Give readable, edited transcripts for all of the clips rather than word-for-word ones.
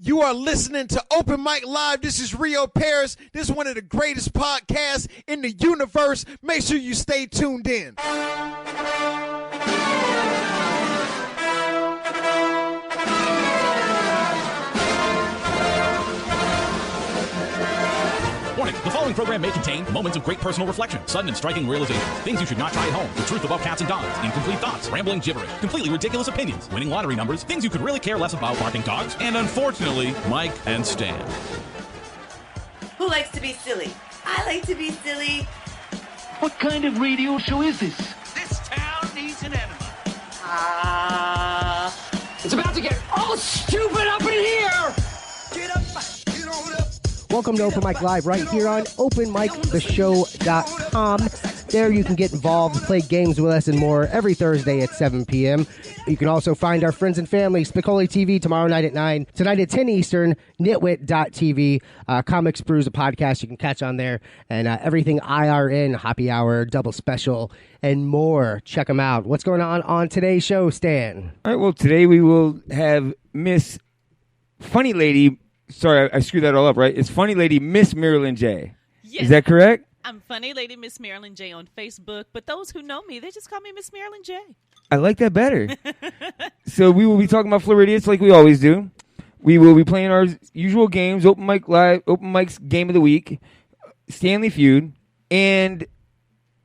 You are listening to Open Mic Live. This is Rio Paris. This is one of the greatest podcasts in the universe. Make sure you stay tuned in. Warning, the following program may contain moments of great personal reflection, sudden and striking realizations, things you should not try at home, the truth about cats and dogs, incomplete thoughts, rambling gibberish, completely ridiculous opinions, winning lottery numbers, things you could really care less about, barking dogs, and unfortunately, Mike and Stan. Who likes to be silly? I like to be silly. What kind of radio show is this? This town needs an enema. It's about to get all stupid up in here! Get up, get on up. Welcome to Open Mic Live right here on OpenMicTheShow.com. There you can get involved, play games with us and more every Thursday at 7 p.m. You can also find our friends and family, Spicoli TV, tomorrow night at 9, tonight at 10 Eastern, Nitwit.tv, Comics Brews, a podcast you can catch on there, and everything IRN, Happy Hour, Double Special, and more. Check them out. What's going on today's show, Stan? All right, well, today we will have Miss FunnyLady. Sorry, I screwed that all up, right? It's FunnyLady Miss Marilyn J. Yes. Is that correct? I'm FunnyLady Miss Marilyn J on Facebook, but those who know me, they just call me Miss Marilyn J. I like that better. So we will be talking about FLoridiots like we always do. We will be playing our usual games, Open Mic Live, Open Mic's Game of the Week, Stanley Feud, and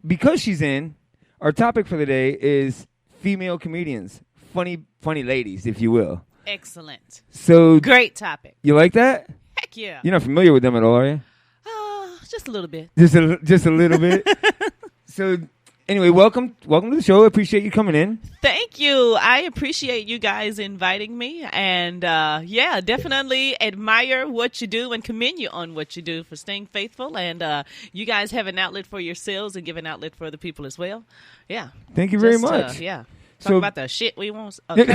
because she's in, our topic for the day is female comedians, funny ladies, if you will. Excellent. So great topic. You like that? Heck yeah. You're not familiar with them at all, are you? Just a little bit. Just a little bit. So anyway, welcome to the show. I appreciate you coming in. Thank you. I appreciate you guys inviting me, and yeah, definitely admire what you do and commend you on what you do for staying faithful. And you guys have an outlet for yourselves and give an outlet for other people as well. Yeah. Thank you very much. Yeah. Talk about the shit we want. Can I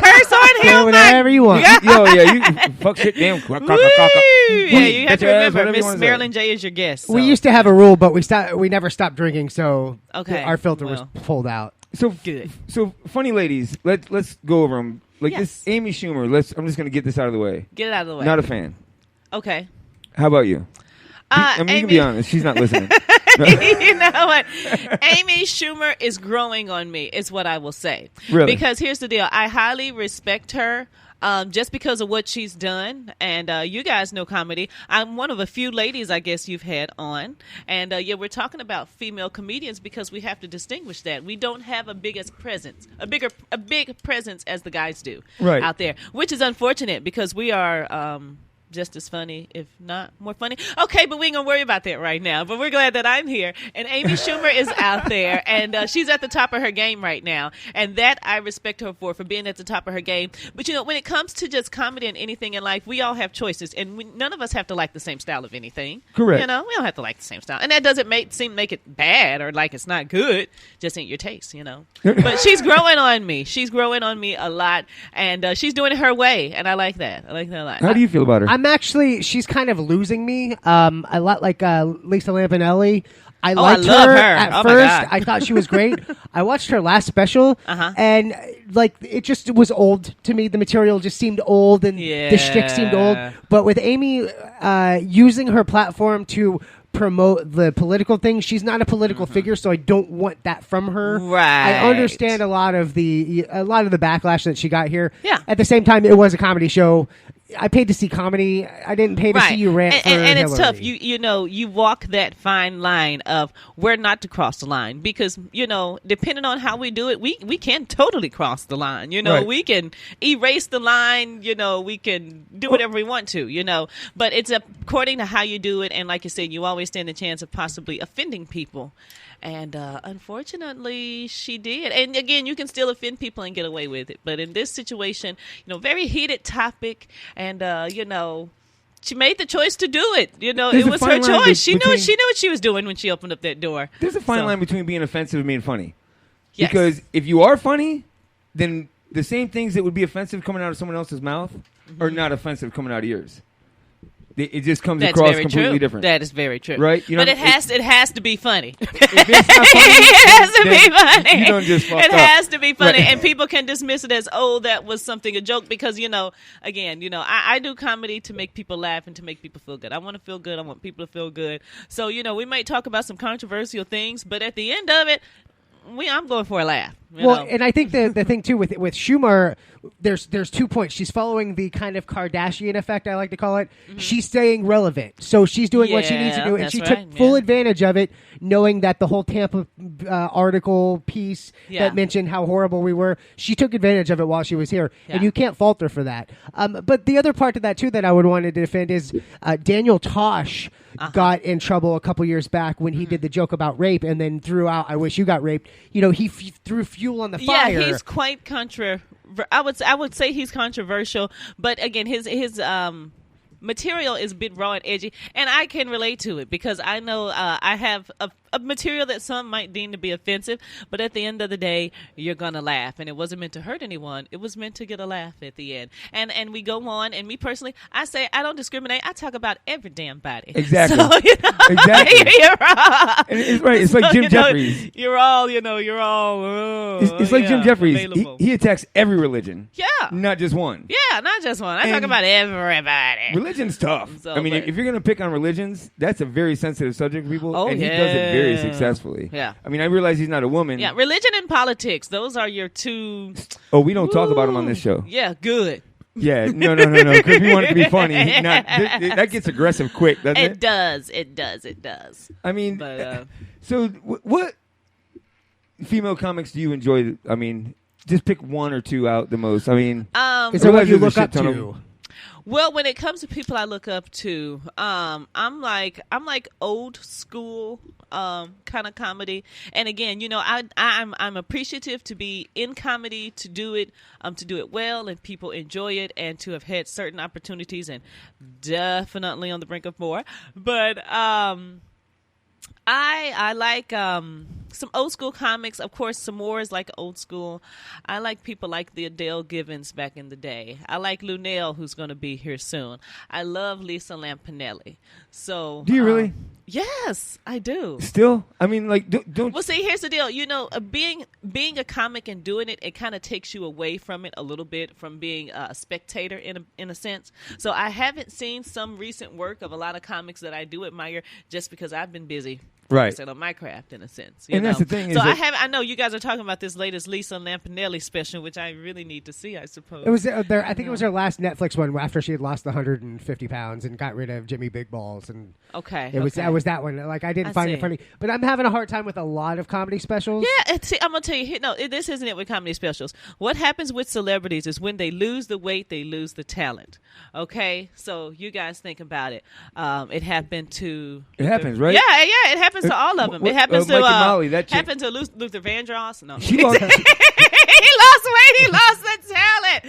curse on here? Whatever you want. Yo, yeah, you fuck shit, damn. Yeah, you have to remember, Miss Marilyn J is your guest. So. We used to have a rule, but we never stopped drinking, so our filter was pulled out. So good. So funny ladies, let's go over them. Like Yes. this Amy Schumer. I'm just gonna get this out of the way. Get it out of the way. Not a fan. Okay. How about you? I mean, Amy, you can be honest. She's not listening. You know what? Amy Schumer is growing on me, is what I will say. Really? Because here's the deal. I highly respect her just because of what she's done. And you guys know comedy. I'm one of a few ladies, I guess, you've had on. And, yeah, we're talking about female comedians because we have to distinguish that. We don't have a big presence as the guys do out there, which is unfortunate because we are just as funny, if not more funny. Okay, but we ain't gonna worry about that right now. But we're glad that I'm here. And Amy Schumer is out there, and she's at the top of her game right now. And that I respect her for being at the top of her game. But, you know, when it comes to just comedy and anything in life, we all have choices. And none of us have to like the same style of anything. Correct. You know, we don't have to like the same style. And that doesn't make it bad or like it's not good. Just ain't your taste, you know. But she's growing on me. She's growing on me a lot. And she's doing it her way. And I like that. I like that a lot. How do you feel about her? She's kind of losing me. A lot like Lisa Lampanelli. I love her her at first. I thought she was great. I watched her last special, and like it just was old to me. The material just seemed old, and the shtick seemed old. But with Amy using her platform to promote the political thing, she's not a political figure, so I don't want that from her. Right. I understand a lot of the backlash that she got here. Yeah. At the same time, it was a comedy show. I paid to see comedy. I didn't pay to see you rant for and it's Hillary. tough. You know, you walk that fine line of where not to cross the line because, you know, depending on how we do it, we can totally cross the line. You know, Right. we can erase the line. You know, we can do whatever we want to, you know. But it's according to how you do it. And like you said, you always stand a chance of possibly offending people. And unfortunately, she did. And again, you can still offend people and get away with it. But in this situation, you know, very heated topic. And, you know, she made the choice to do it. You know, There's it a was fine her line choice. She knew between- what she was doing when she opened up that door. There's a fine line between being offensive and being funny. Yes. Because if you are funny, then the same things that would be offensive coming out of someone else's mouth are not offensive coming out of yours. it just comes That's across very completely true. different. That is very true. Right? You know, but it has to be funny. If it's not funny, It has to be funny. You don't just fuck It up. has to be funny, Right. and people can dismiss it as, oh, that was something, a joke, because again, I do comedy to make people laugh and to make people feel good. I want to feel good. I want people to feel good. So we might talk about some controversial things, but at the end of it, I'm going for a laugh. you know. And I think the thing too with Schumer, there's 2 points. She's following the kind of Kardashian effect, I like to call it. Mm-hmm. She's staying relevant, so she's doing what she needs to do, and that's she right, took full advantage of it, knowing that the whole Tampa article piece that mentioned how horrible we were. She took advantage of it while she was here, and you can't fault her for that. But the other part of that too that I would want to defend is Daniel Tosh got in trouble a couple years back when he did the joke about rape, and then threw out "I wish you got raped." He threw fuel on the fire. Yeah, he's quite I would say he's controversial, but again, his material is a bit raw and edgy, and I can relate to it because I know I have a material that some might deem to be offensive, but at the end of the day, you're gonna laugh, and it wasn't meant to hurt anyone. It was meant to get a laugh at the end, and we go on. And me personally, I say I don't discriminate. I talk about every damn body. Exactly. So, Exactly. You're right. And it's right. It's like Jim Jeffries. You're all. It's like Jim Jeffries. available. He attacks every religion. Yeah. Not just one. Yeah, not just one. I talk And about everybody. Religion's tough. So, I mean, but- if you're going to pick on religions, that's a very sensitive subject for people. Oh, and he does it very successfully. Yeah. I mean, I realize he's not a woman. Yeah, religion and politics. Those are your two. Oh, we don't talk about him on this show. Yeah, good. Yeah, no. Because we want it to be funny. That gets aggressive quick, doesn't it? It does. I mean, But, so what female comics do you enjoy? I mean, just pick one or two out the most. I mean, Is there what you there's a look shit up ton to? of- Well, when it comes to people I look up to, I'm like old school kind of comedy. And again, I'm appreciative to be in comedy, to do it well, and people enjoy it, and to have had certain opportunities, and definitely on the brink of more. But I like some old school comics. Of course, some more is like old school. I like people like the Adele Givens back in the day. I like Lunel, who's going to be here soon. I love Lisa Lampanelli. So, Do you really? Yes, I do. Still? I mean, like, don't. Well, see, here's the deal. Being a comic and doing it kind of takes you away from it a little bit, from being a spectator in a sense. So I haven't seen some recent work of a lot of comics that I do admire just because I've been busy. Right. On my craft, in a sense. And that's the thing. So I know you guys are talking about this latest Lisa Lampanelli special, which I really need to see, I suppose. It was I think it was her last Netflix one after she had lost the 150 pounds and got rid of Jimmy Big Balls, and okay, it was that one. Like I didn't find it funny, but I'm having a hard time with a lot of comedy specials. Yeah, see, I'm gonna tell you. No, this isn't it with comedy specials. What happens with celebrities is when they lose the weight, they lose the talent. Okay, so you guys think about it. It happened to. It happens, right? Yeah, it happens to all of them. It happens to Mike and Molly, that chick. happened to Luther Vandross. No, She lost, he lost weight. He lost the talent.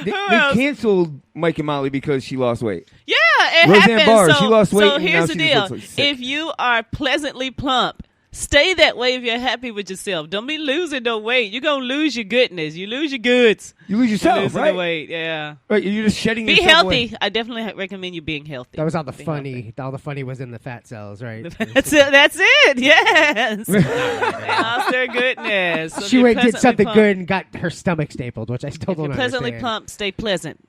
they canceled Mike and Molly because she lost weight. Yeah, it Roseanne happens. Barr, she lost weight, So and here's now the she deal: looks like sick. if you are pleasantly plump, stay that way if you're happy with yourself. Don't be losing no weight. You're gonna lose your goodness. You lose your goods. You lose yourself, You're losing right? the weight. Yeah. Right, you're just shedding Be yourself healthy. away. I definitely recommend you being healthy. That was all the Be funny. healthy. All the funny was in the fat cells, right? That's it. That's it. Yes. They lost their goodness. So She if went you're and did something pleasantly good and got her stomach stapled, which I still If don't you're pleasantly understand. plump, stay pleasant.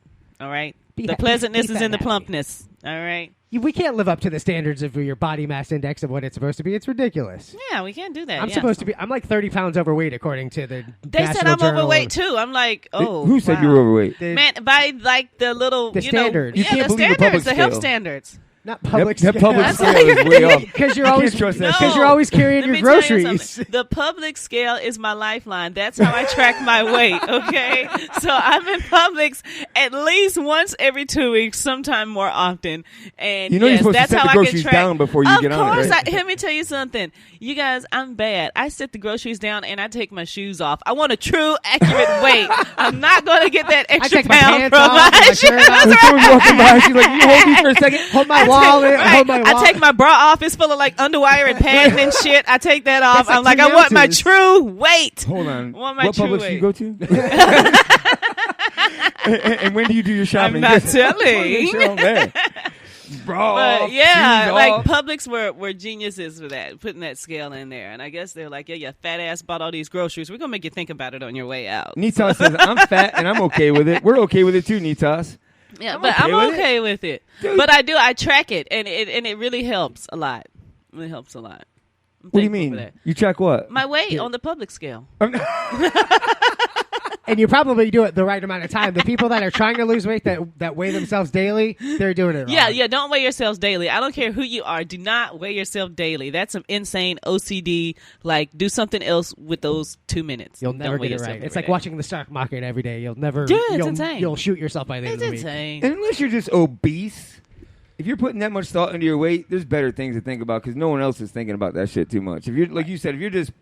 All right. Be The ha- pleasantness be is in the happy. plumpness. All right. We can't live up to the standards of your body mass index of what it's supposed to be. It's ridiculous. Yeah, we can't do that. I'm yeah. supposed to be. I'm like 30 pounds overweight according to the. They said National I'm Journal overweight of- too. I'm like, oh. Who said wow. you were overweight? The- Man, by like the little, The you know, standards. You yeah, can't the believe the standards, public the health scale. standards. Not public. That public That's scale like- is way off. Because you're I always can't trust that. because you're always carrying Let your me tell you groceries. something. The public scale is my lifeline. That's how I track my weight. Okay, so I'm in Publix at least once every 2 weeks, sometime more often. And You know you're yes, supposed to that's set how the I can groceries track. down before you get on it, Of course, right? let me tell you something. You guys, I'm bad. I set the groceries down and I take my shoes off. I want a true, accurate weight. I'm not going to get that extra take my pound pants from off, my my shoes. shirt off. When someone's walking by, she's like, "You hold me for a second. Hold my I wallet. Hold my wallet. I take my bra off. It's full of like underwire and padding and shit. I take that off. That's I'm like like, 2 I want my ounces. true weight. Hold on. I want my What true Publix weight. do you go to? and when do you do your shopping? I'm not Just wanna telling. make sure I'm there. Bra But off, yeah, shoes like off. Publix were geniuses for that, putting that scale in there. And I guess they're like, yeah, you fat ass bought all these groceries. We're gonna make you think about it on your way out. Nitas says, I'm fat and I'm okay with it. We're okay with it too, Nitas. Yeah, I'm but okay I'm with okay with it. Dude. But I track it, and it really helps a lot. It helps a lot. I'm What do you thankful for mean? that. You check what? My weight on the Publix scale. And you probably do it the right amount of time. The people that are trying to lose weight that weigh themselves daily, they're doing it wrong. Yeah. Don't weigh yourselves daily. I don't care who you are. Do not weigh yourself daily. That's some insane OCD. Like, do something else with those 2 minutes. You'll never Don't weigh get it yourself right. every It's like day. watching the stock market every day. You'll never. Dude, it's you'll, insane. You'll shoot yourself by the end It's of the week. insane. And unless you're just obese, if you're putting that much thought into your weight, there's better things to think about because no one else is thinking about that shit too much. If you're, like you said, if you're just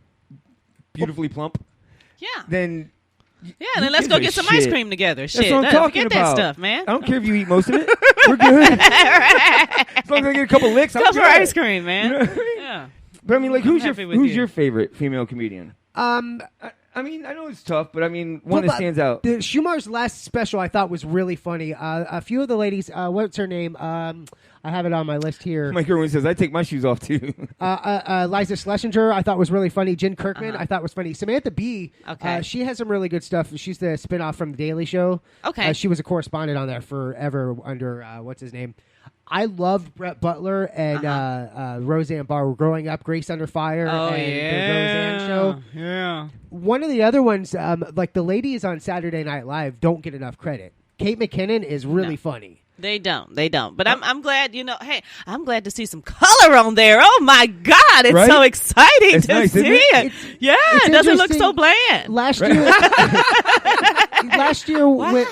beautifully plump, Yeah. Then who let's gives go a get some shit? ice cream together. That's Shit, what I'm talking forget about. that stuff, man. I don't care if you eat most of it. We're good. As long as I get a couple licks, I'm Go for good. ice cream, man. You know what I mean? Yeah. But I mean, like, I'm who's happy with who's you. your favorite female comedian? I mean, I know it's tough, but I mean, one that stands out. The Schumar's last special I thought was really funny. A few of the ladies, what's her name? I have it on my list here. Mike Irwin says, I take my shoes off too. Liza Schlesinger, I thought was really funny. Jen Kirkman, I thought was funny. Samantha Bee, Okay. she has some really good stuff. She's the spinoff from The Daily Show. Okay. She was a correspondent on there forever under, what's his name? I loved Brett Butler and Roseanne Barr growing up, Grace Under Fire and the Roseanne Show. Yeah. One of the other ones, like the ladies on Saturday Night Live, don't get enough credit. Kate McKinnon is really funny. They don't. But I'm glad, hey, I'm glad to see some color on there. Oh my God, it's Right? so exciting It's to nice, see isn't it? it. It doesn't look so bland. Last year,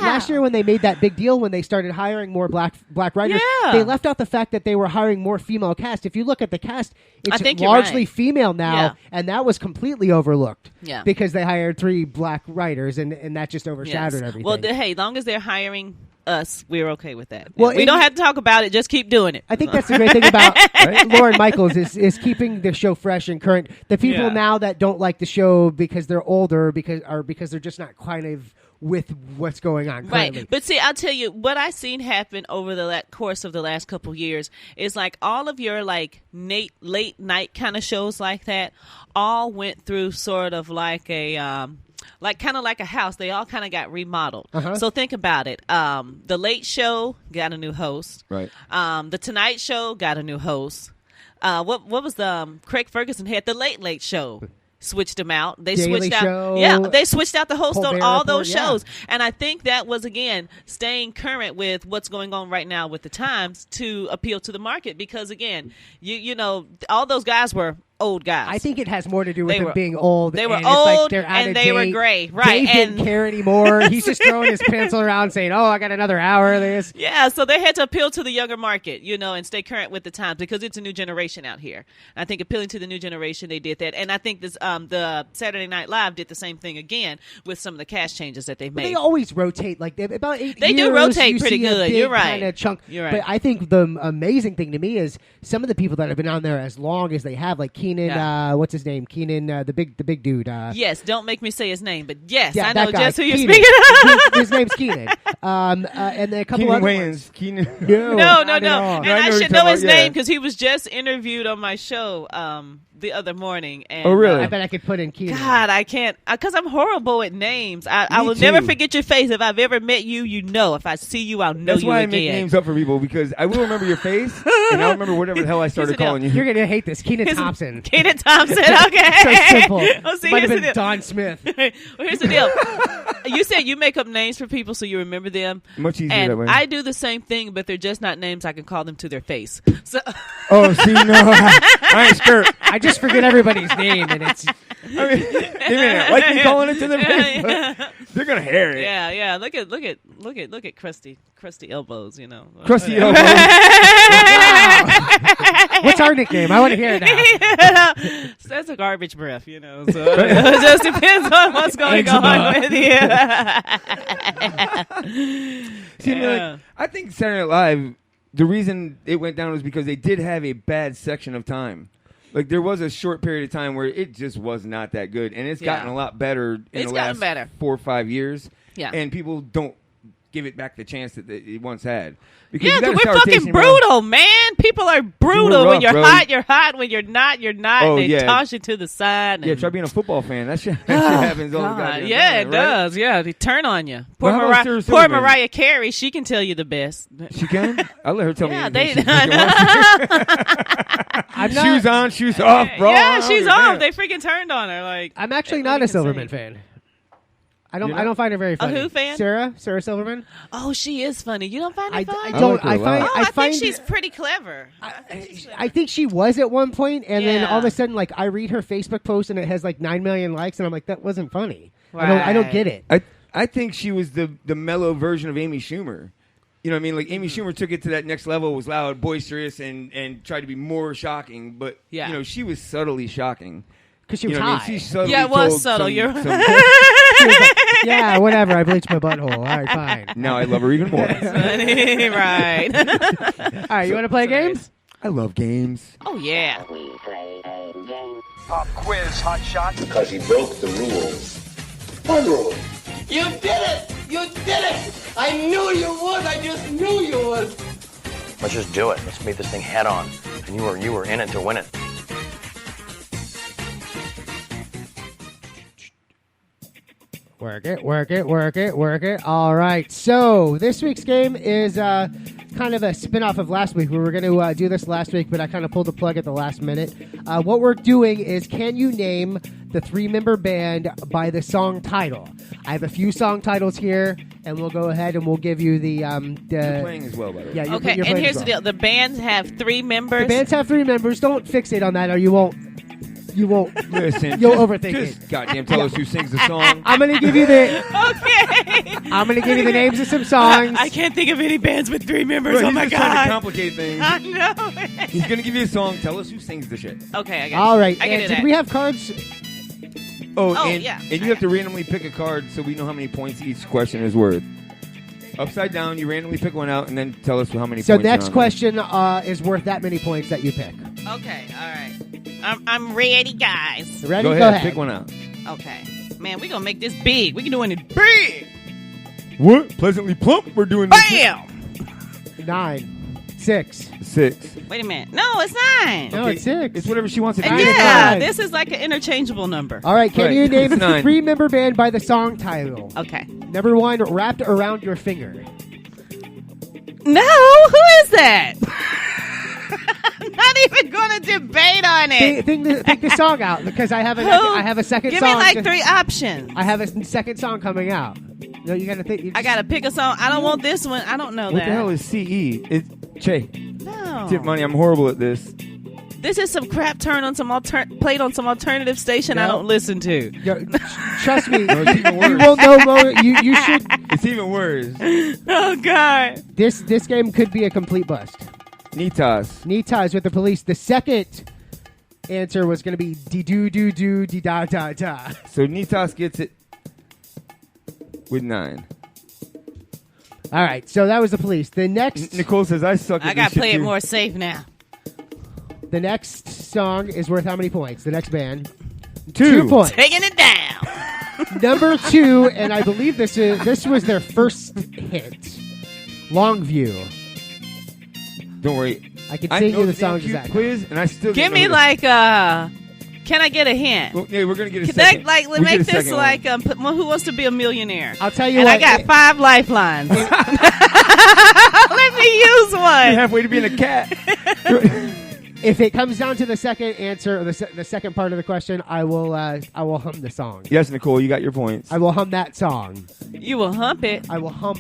last year when they made that big deal when they started hiring more black writers, Yeah. they left out the fact that they were hiring more female cast. If you look at the cast, it's think you're largely right. female now, Yeah. and that was completely overlooked. Yeah. Because they hired 3 black writers, and that just overshadowed everything. Well, hey, long as they're hiring us, we're okay with that. Well, we don't have to talk about it. Just keep doing it. I think that's the great thing about Lauren Michaels is keeping the show fresh and current. The people now that don't like the show because they're older because they're just not kind of with what's going on currently. Right. But see, I'll tell you, what I've seen happen over the course of the last couple years is like all of your like late night kind of shows like that all went through sort of like a kind of like a house. They all kind of got remodeled. So think about it. The Late Show got a new host. Right. The Tonight Show got a new host. What was the Craig Ferguson had the Late Show. Switched them out. They Daily switched out. Show, Yeah, they switched out the host Colbert on all Report, those yeah. shows, and I think that was again staying current with what's going on right now with the times to appeal to the market. Because again, you know, all those guys were old guys. I think it has more to do with They them were- being old. they were and it's like old they're out and of they were date. gray, right, Dave didn't and- care anymore. He's just throwing his pencil around saying, "Oh, I got another hour of this." Yeah, so they had to appeal to the younger market, you know, and stay current with the times because it's a new generation out here. And I think appealing to the new generation, they did that. And I think this the Saturday Night Live did the same thing again with some of the cast changes that they But made. they always rotate. Like about 8 They years. do rotate you pretty see a good. big You're right. Kind of chunk. You're right. But I think the amazing thing to me is some of the people that have been on there as long as they have, like Keenan. Yeah. What's his name? Keenan, the big dude. Yes, don't make me say his name, but yes, Yeah, I that know guy, just who you're Keenan. speaking of. His name's Keenan. And then a couple Keenan other Wayans. ones. Keenan. No, No. not at all. And No, I know I who should you're know talking his about, yeah. name because he was just interviewed on my show the other morning. And, Oh, really? I bet I could put in Keenan. God, I can't, because I'm horrible at names. I Me will never too. forget your face. If I've ever met you, you know. If I see you, I'll know That's you why I again. make names up for people because I will remember your face and I'll remember whatever the hell I started Here's the deal. calling you. You're gonna hate this. Keenan Here's- Thompson. Keenan Thompson, okay. So simple. Oh, see, Might here's have the been deal. Don Smith. Well, here's the deal. You said you make up names for people so you remember them. Much easier And that way. I do the same thing, but they're just not names I can call them to their face. So Oh, see, no, I ain't skirt. I just forget everybody's name, and it's I mean, they may not like me calling it to their face, but they're gonna hear it. yeah. Look at crusty elbows. You know, Crusty elbow. what's our nickname? I want to hear it now. So that's a garbage breath, you know. So it just depends on what's going on with you. See, Yeah. like, I think Saturday Night Live the reason it went down was because they did have a bad section of time. Like, there was a short period of time where it just was not that good. And it's gotten a lot better in the last 4 or 5 years. Yeah. And people don't give it back the chance that it once had. Because Yeah, we're fucking brutal, man. People are brutal. Rough, when you're bro. hot, you're hot. When you're not, you're not. Oh, they yeah. toss you to the side. Yeah, And, try being a football fan. That shit happens all the goddamn time. yeah, it right? does. Yeah, they turn on you. Well, how about Sarah Poor Silverman? Mariah Carey. She can tell you the best. She can? I'll let her tell Yeah, me they- anything she fucking wants to. Shoes on, shoes off, bro. Yeah, she's Oh, off. damn. They freaking turned on her. Like, I'm actually not a Silverman fan. I don't find her very funny. who fan? Sarah Silverman. oh, she is funny. You don't find her funny? I I don't. like her a I lot. find. Oh, I I find think she's pretty clever. I think she was at one point, and then all of a Yeah. sudden, like I read her Facebook post, and it has like 9 million likes, and I'm like, that wasn't funny. I don't get it. I think she was the mellow version of Amy Schumer. You know what I mean? Like, Amy Schumer took it to that next level, was loud, boisterous, and tried to be more shocking. But, Yeah. you know, she was subtly shocking. Because she was You know what I high. mean? She subtly Yeah, it was told subtle. some- You're some- Yeah, whatever. I bleached my butthole. All right, fine. Now I love her even more. right. All right, you want to play games? I love games. Oh, yeah. Pop quiz, hot shot. Because he broke the rules. What rule? You did it! You did it! I knew you would! I just knew you would! Let's just do it. Let's meet this thing head on. And you were in it to win it. Work it, work it, work it, work it. All right. So this week's game is kind of a spin-off of last week. We were going to do this last week, but I kind of pulled the plug at the last minute. What we're doing is, can you name the 3-member band by the song title? I have a few song titles here, and we'll go ahead and we'll give you the... You're playing as well, by the way. Yeah, you're Okay, and playing here's as the well. deal. The bands have 3 members. The bands have 3 members. Don't fixate on that, or you won't. Listen, You'll overthink just it. goddamn tell us who sings the song. I'm gonna give you the. Okay. I'm gonna give you the names of some songs. I can't think of any bands with 3 members. Bro, oh he's my just trying to god. complicate things. I know it. He's gonna give you a song. Tell us who sings the shit. Okay, I got All you. right. I can And do did that. we have cards? Oh, Oh, and, yeah. and you have to randomly pick a card so we know how many points each question is worth. Upside down, you randomly pick one out and then tell us how many So points. are next on question is worth that many points that you pick. Okay, all right. I'm ready, guys. there. Ready? Go ahead, pick one out. Okay. Man, we're going to make this big. We're doing it big. What? Pleasantly plump? We're doing this. Bam! 9, 6. 6. Wait a minute. No, it's 9. No, it's 6. It's whatever she wants to do. Nine is Yeah, fine. this is like an interchangeable number. All right. Can Right. you name It's the 9. 3-member band by the song title? Okay. Number 1, Wrapped Around Your Finger. No, who is that? I'm not even going to debate on it. Think the song out because I have Who? I have a second Give song. me like 3 options. I have a second song coming out. No, you gotta think. I got to pick a song. I don't want this one. I don't know What that. the hell is CE? It's Che. No. Tip money. I'm horrible at this. This is some crap played on some alternative station I No. don't listen to. Trust me, No, it's even worse. you won't know more. You should. It's even worse. Oh God. This game could be a complete bust. Nitas. Knee ties with the police. The second answer was going to be dee doo doo doo dee da da da. So Nitas gets it with 9. All right, so that was the police. The next, Nicole says I suck at I got this to play shit it too. more safe now. the next song is worth how many points? The next band, 2 2 points. Taking it down. Number 2, and I believe this was their first hit. Longview. Don't worry. I can I sing know you the damn songs cute exactly. quiz, and I still Give didn't me know like can I get a hint? Well, yeah, we're gonna get a Can second. that, We make get a this second like one. Who Wants to Be a Millionaire? I'll tell you And what. I got 5 lifelines. Let me use You're one. halfway to being a cat. If it comes down to the second answer, or the second part of the question, I will hum the song. Yes, Nicole, you got your points. I will hum that song. You will hump it. I will hum.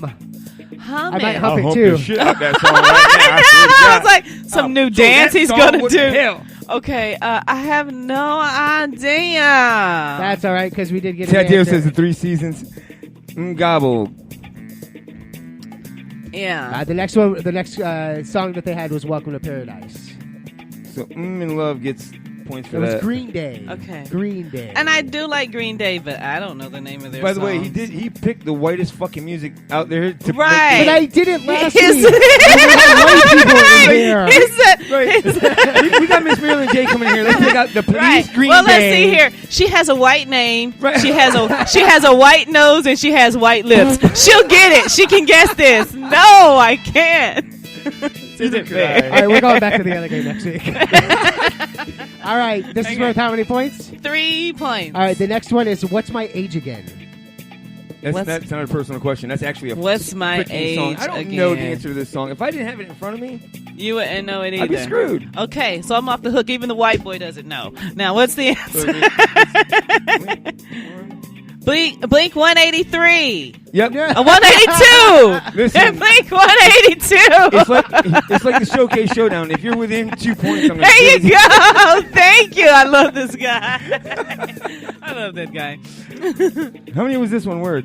Hum I might it. hump I'll it hump too. the shit out that song right now. I swear to I God. was like, some new So dance that he's song, gonna what do. the hell? Okay, I have no idea. That's all right because we did get. Ted an answer. says the 3 seasons. Gobble. Yeah. The next song that they had was "Welcome to Paradise." So in Love gets points It for was that. Green Day. Okay. Green Day. And I do like Green Day, but I don't know the name of their By the way, songs. he picked the whitest fucking music out there to Right. But I did it last Is- week. White people in here. Is that- Right. we got Miss Marilyn J coming here. Let's take out the police. Right. Green Well, Day. let's see here. She has a white name. Right. She has a white nose and she has white lips. She'll get it. She can guess this. No, I can't. This isn't fair. All right, we're going back to the other game next week. All right, this is Okay. worth how many points? 3 points. All right, the next one is what's my age again? That's not a personal question. That's actually a What's my freaking song. age I don't know the again? answer to this song. If I didn't have it in front of me, You wouldn't know it either. I'd be screwed. Okay, so I'm off the hook. Even the white boy doesn't know. Now, what's the answer? Blink 183. Yep. 182. Listen. Blink 182. It's like the Showcase Showdown. If you're within 2 points, I'm gonna There you go. Thank you. I love this guy. I love that guy. How many was this one worth?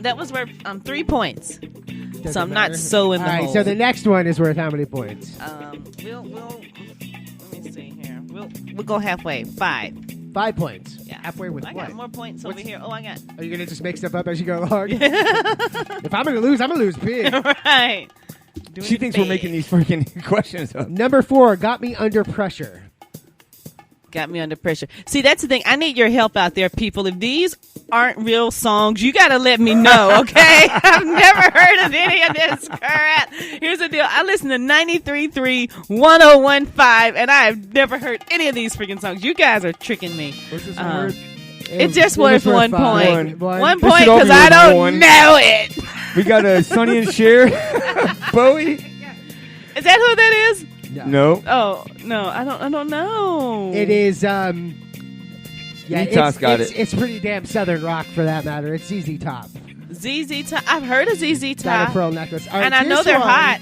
That was worth 3 points. Doesn't So I'm matter. not so in the All right, hole. so the next one is worth how many points? We'll let me see here. We'll go halfway. 5. 5 points. Yeah. Halfway with I what? got more points over here. Oh, I got. Are you going to just make stuff up as you go along? If I'm going to lose big. Right. She thinks we're making these freaking questions up. Number 4, got me under pressure. Got me under pressure. See, that's the thing. I need your help out there, people. If these aren't real songs, you got to let me know, okay? I've never heard of any of this crap. Here's the deal. I listen to 93.3, 101.5, and I have never heard any of these freaking songs. You guys are tricking me. What's this one worth? It's just worth 1 point. One. 1 This point should all be because I worth don't one. know it. We got a Sonny and Cher, Bowie. Is that who that is? No. Oh, no. I don't know. It is, yeah, Nitas got it. It's pretty damn Southern rock for that matter. It's ZZ Top. ZZ Top. I've heard of ZZ Got a Top. pearl necklace. All right, And I know here's they're one. hot.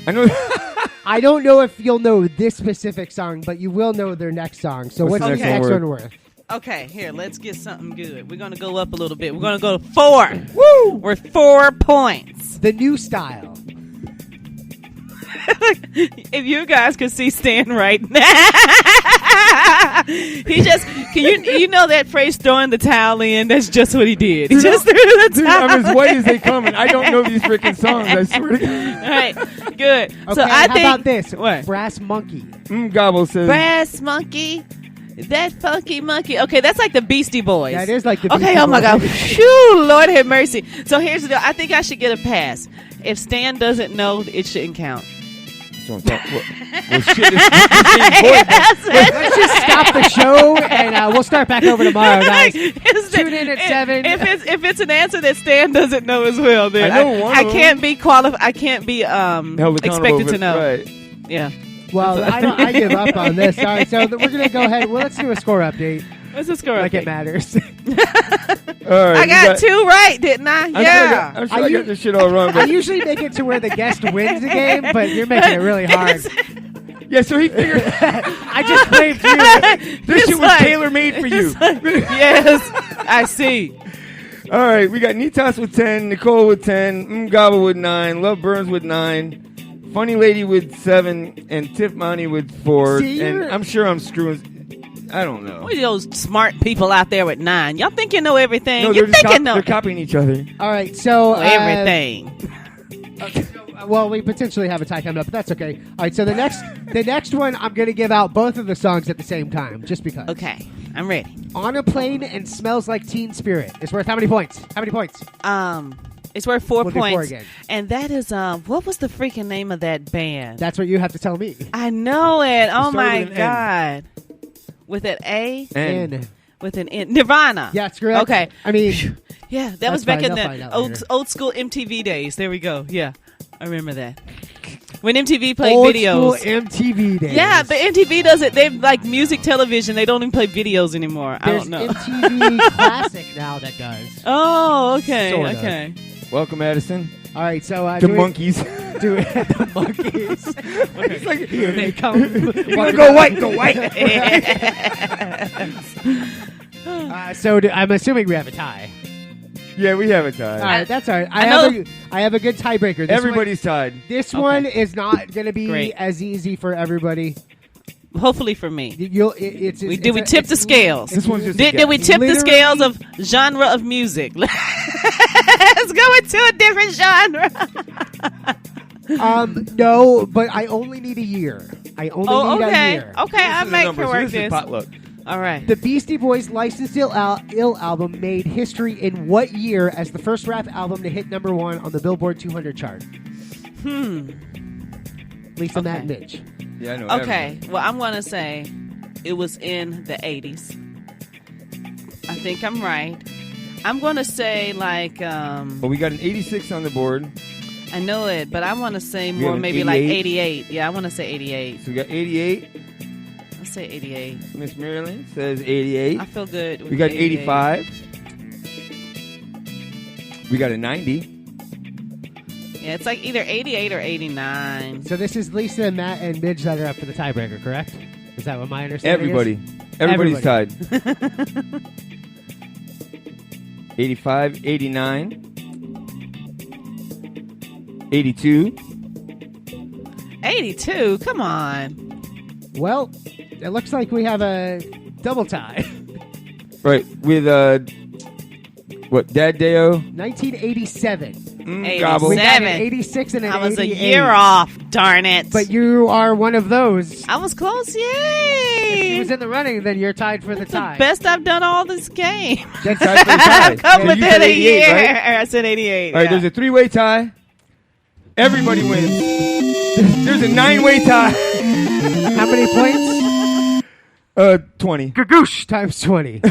I know. I don't know if you'll know this specific song, but you will know their next song. So what's the the next next one one worth? Okay, here, let's get something good. We're going to go up a little bit. We're going to go to 4. Woo! We're 4 points. The new style. If you guys could see Stan right now. He just, you know that phrase, throwing the towel in? That's just what he did. He just threw the Dude, towel I'm as white as they in. come, and I don't know these freaking songs. I swear to God. All right, good. Okay, So I how think. about this? What? Brass Monkey. Gobble says. Brass Monkey. That funky monkey. Okay, that's like the Beastie Boys. That is like the Okay, Beastie oh my God. Boys. Phew, Lord have mercy. So here's the deal. I think I should get a pass. If Stan doesn't know, it shouldn't count. Well, shit, this Let's just stop the show and we'll start back over tomorrow, guys. Tune in at 7. If it's an answer that Stan doesn't know as well, then I know one I of can't be qualified. I can't be held accountable expected for- to know. Right. Yeah. Well, I give up on this. All right, so we're going to go ahead. Well, let's do a score update. What's the score? Like it matters. All right, I got 2 right, didn't I? Yeah. I'm sure I got this shit all wrong. I But usually make it to where the guest wins the game, but you're making it really hard. yeah, so he figured I just blamed you. this It's shit was like- tailor made for you. Yes, I see. All right, we got Nitas with 10, Nicole with 10, Gaba with 9, Love Burns with 9, Funny Lady with 7, and Tiffany with 4. See, and you're- I'm sure I'm screwing. I don't know. What are those smart people out there with 9? Y'all think you know everything? No, you they're, just think you know they're copying each other. All right, so everything. Well, we potentially have a tie coming up, but that's okay. All right, so the next one, I'm going to give out both of the songs at the same time, just because. Okay, I'm ready. On a Plane and Smells Like Teen Spirit. It's worth how many points? How many points? It's worth 4 We'll do 4 points. again. And that is what was the freaking name of that band? That's what you have to tell me. I know it. Oh start my with an N. God. With an A? And With an N. Nirvana. Yeah, it's correct. Okay. I mean, Yeah, that That's was back fine. in They'll find the out old, later. old school MTV days. There we go. Yeah, I remember that. When MTV played old videos. school MTV days. Yeah, but MTV does it. They've like music television. They don't even play videos anymore. I There's don't know. MTV Classic now that does. Oh, okay, Sort of. okay. welcome, Addison. All right, so The monkeys. Do it. The monkeys. It's like, Here they come. go white, go white. I'm assuming we have a tie. Yeah, we have a tie. All right, that's all right. I I have a good tiebreaker. Everybody's tied. This one is not going to be Great. as easy for everybody. Hopefully for me. Did we tip the scales? This one's just did we tip the scales of genre of music? Let's go into a different genre. No, but I only need a year. I only need a year. Okay, I make her work this. Potluck. All right. The Beastie Boys' Licensed Ill album made history in what year as the first rap album to hit number 1 on the Billboard 200 chart? Lisa, Matt, and Mitch. Yeah, I know. Okay, well, I'm going to say it was in the 80s. I think I'm right. I'm going to say like... well, we got an 86 on the board. I know it, but I want to say We more, have an maybe 88. like 88. Yeah, I want to say 88. So we got 88. Let's say 88. Miss Marilyn says 88. I feel good. We got 85. We got a 90. Yeah, it's like either 88 or 89. So this is Lisa, Matt, and Midge that are up for the tiebreaker, correct? Is that what my understanding Everybody. is? Everybody's tied. 85, 89. 82. 82? Come on. Well, it looks like we have a double tie. Right. With, what, Dad Deo? 1987. Gobble. We got an 86 and an 88. I was a year off, darn it. But you are one of those. I was close, yay! If he was in the running, then you're tied for the tie. Best I've done all this game. That's tied for the tie. I've come Yeah, you within said a 88, year. right? I said 88. All right, there's a 3-way tie. Everybody wins. There's a 9-way tie. How many points? 20. Gagoosh times 20. No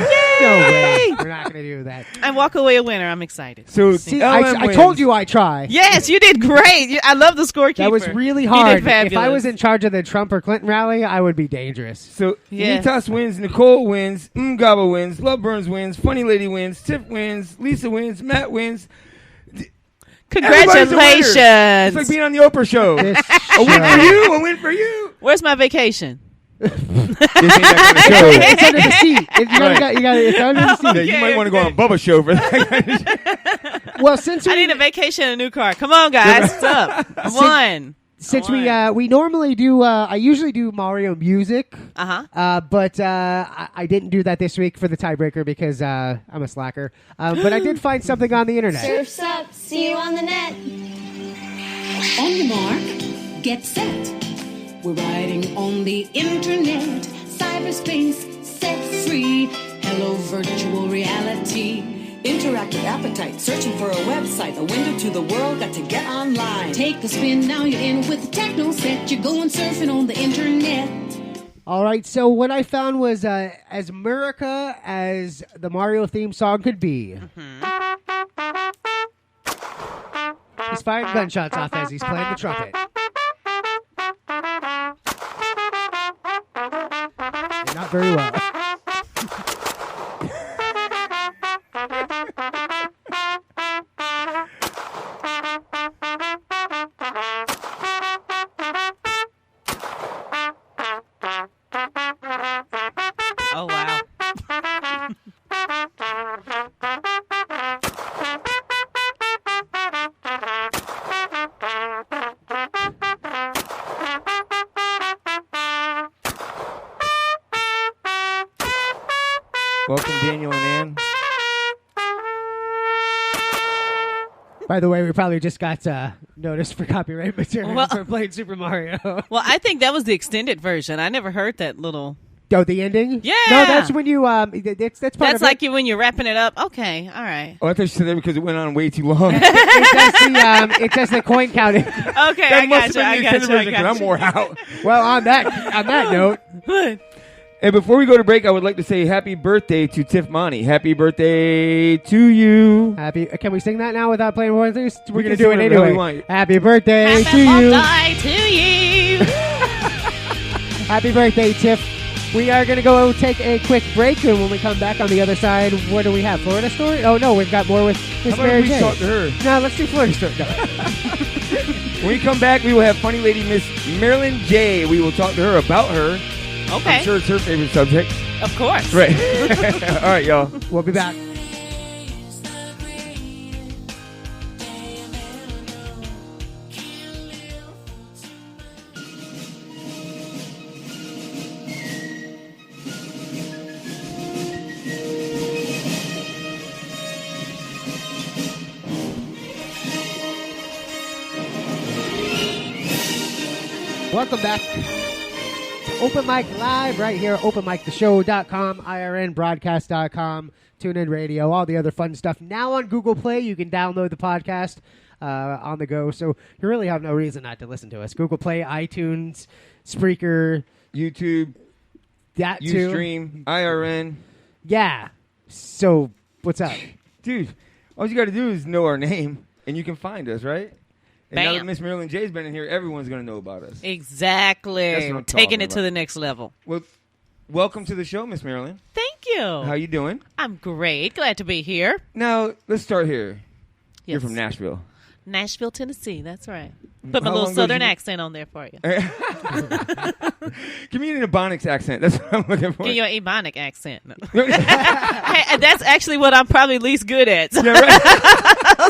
way. We're not going to do that. I walk away a winner. I'm excited. So, See, I told you I try. Yes, you did great. I love the scorekeeper. That was really He hard. did fabulous. If I was in charge of the Trump or Clinton rally, I would be dangerous. So, Yes. Nitas wins, Nicole wins, Ngaba wins, Love Burns wins, Funny Lady wins, Tiff wins, Lisa wins, Matt wins. Everybody's a winner. Congratulations. It's like being on the Oprah show. A win for you, a win for you. Where's my vacation? This ain't that kind of show. It's under the seat. It's under the seat. Yeah, you might want to go on Bubba show for that kind of show. Well, since I need a vacation and a new car. Come on, guys. What's up? I won. Since we normally do, I usually do Mario music. But I didn't do that this week for the tiebreaker because I'm a slacker. But I did find something on the internet. Surf's up. See you on the net. On your mark, get set. We're riding on the internet. Cyberspace set free. Hello, virtual reality. Interactive appetite, searching for a website, a window to the world, got to get online. Take a spin, now you're in with the techno set. You're going surfing on the internet. All right, so what I found was as America as the Mario theme song could be. He's firing gunshots off as he's playing the trumpet. And not very well. Oh, wow. Welcome, Daniel and Ann. By the way, we probably just got noticed for copyright material for playing Super Mario. Well, I think that was the extended version. I never heard that little... Oh, the ending? Yeah. No, that's when you, that's part of it. That's like when you're wrapping it up. Okay, all right. Oh, I thought you said that because it went on way too long. it does the coin counting. Okay, That I must got have you. been the extended version, 'cause I'm more out. Well, on that note. And before we go to break, I would like to say happy birthday to Tiff Monty. Happy birthday to you. Can we sing that now without playing one of these? We're going to can do it sing whatever anyway. we want. Happy birthday to you. Happy birthday to you. Happy birthday, Tiff. We are going to go take a quick break, and when we come back on the other side, what do we have? Florida Story? Oh, no, we've got more with Miss How about Mary we J. talk to her? No, let's do Florida Story. No. When we come back, we will have funny lady Miss Marilyn J. We will talk to her about her. Okay. I'm sure it's her favorite subject. Of course. Right. All right, y'all. We'll be back. Welcome back to Open Mic Live right here, openmictheshow.com, irnbroadcast.com, TuneIn Radio, all the other fun stuff. Now on Google Play, you can download the podcast on the go, so you really have no reason not to listen to us. Google Play, iTunes, Spreaker, YouTube, that too. Ustream, IRN. Yeah. So, what's up? Dude, all you got to do is know our name, and you can find us, right? And now that Bam. Miss Marilyn J's been in here, everyone's going to know about us. Exactly. That's what I'm Taking talking it to about. the next level. Well, welcome to the show, Miss Marilyn. Thank you. How you doing? I'm great. Glad to be here. Now, let's start here. Yes. You're from Nashville. Nashville, Tennessee. That's right. Put my How little long ago southern did you- accent on there for you. Give me an Ebonics accent. That's what I'm looking for. Give you an Ebonic accent. No. Hey, that's actually what I'm probably least good at. So. Yeah, right.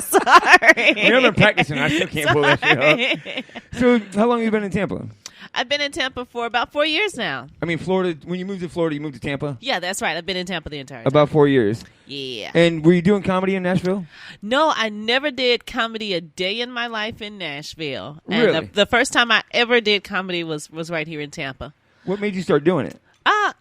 Sorry. We haven't been practicing. I still can't pull that shit off. So, how long have you been in Tampa? I've been in Tampa for about 4 years now. I mean, Florida. When you moved to Florida, you moved to Tampa? Yeah, that's right. I've been in Tampa the entire time. About 4 years. Yeah. And were you doing comedy in Nashville? No, I never did comedy a day in my life in Nashville. And Really? the first time I ever did comedy was right here in Tampa. What made you start doing it?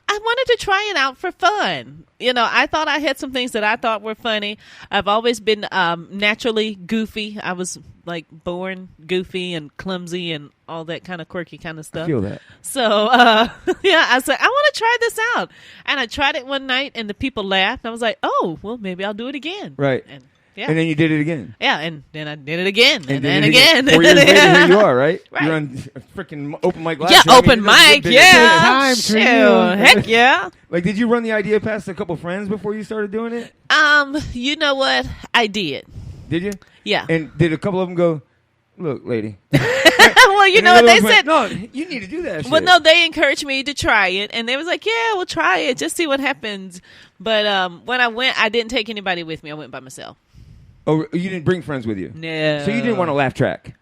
I wanted to try it out for fun. You know, I thought I had some things that I thought were funny. I've always been naturally goofy. I was like born goofy and clumsy and all that kind of quirky kind of stuff. I feel that. So, yeah, I said, I want to try this out. And I tried it one night and the people laughed. I was like, oh, well, maybe I'll do it again. Right. Yeah. And then you did it again. Yeah, and then I did it again, and then did it again. 4 years later, here you are, right? Right. You're on freaking open mic live. Yeah, show. I mean, open it doesn't mic, get bigger yeah. than Time for Shoot, you. heck yeah. Like, did you run the idea past a couple friends before you started doing it? You know what? I did. Did you? Yeah. And did a couple of them go, look, lady? Well, you And know what the they other said. ones went, no, you need to do that shit. Well, no, they encouraged me to try it, and they was like, "Yeah, we'll try it, just see what happens." But when I went, I didn't take anybody with me. I went by myself. Oh, you didn't bring friends with you? No. So you didn't want to laugh track?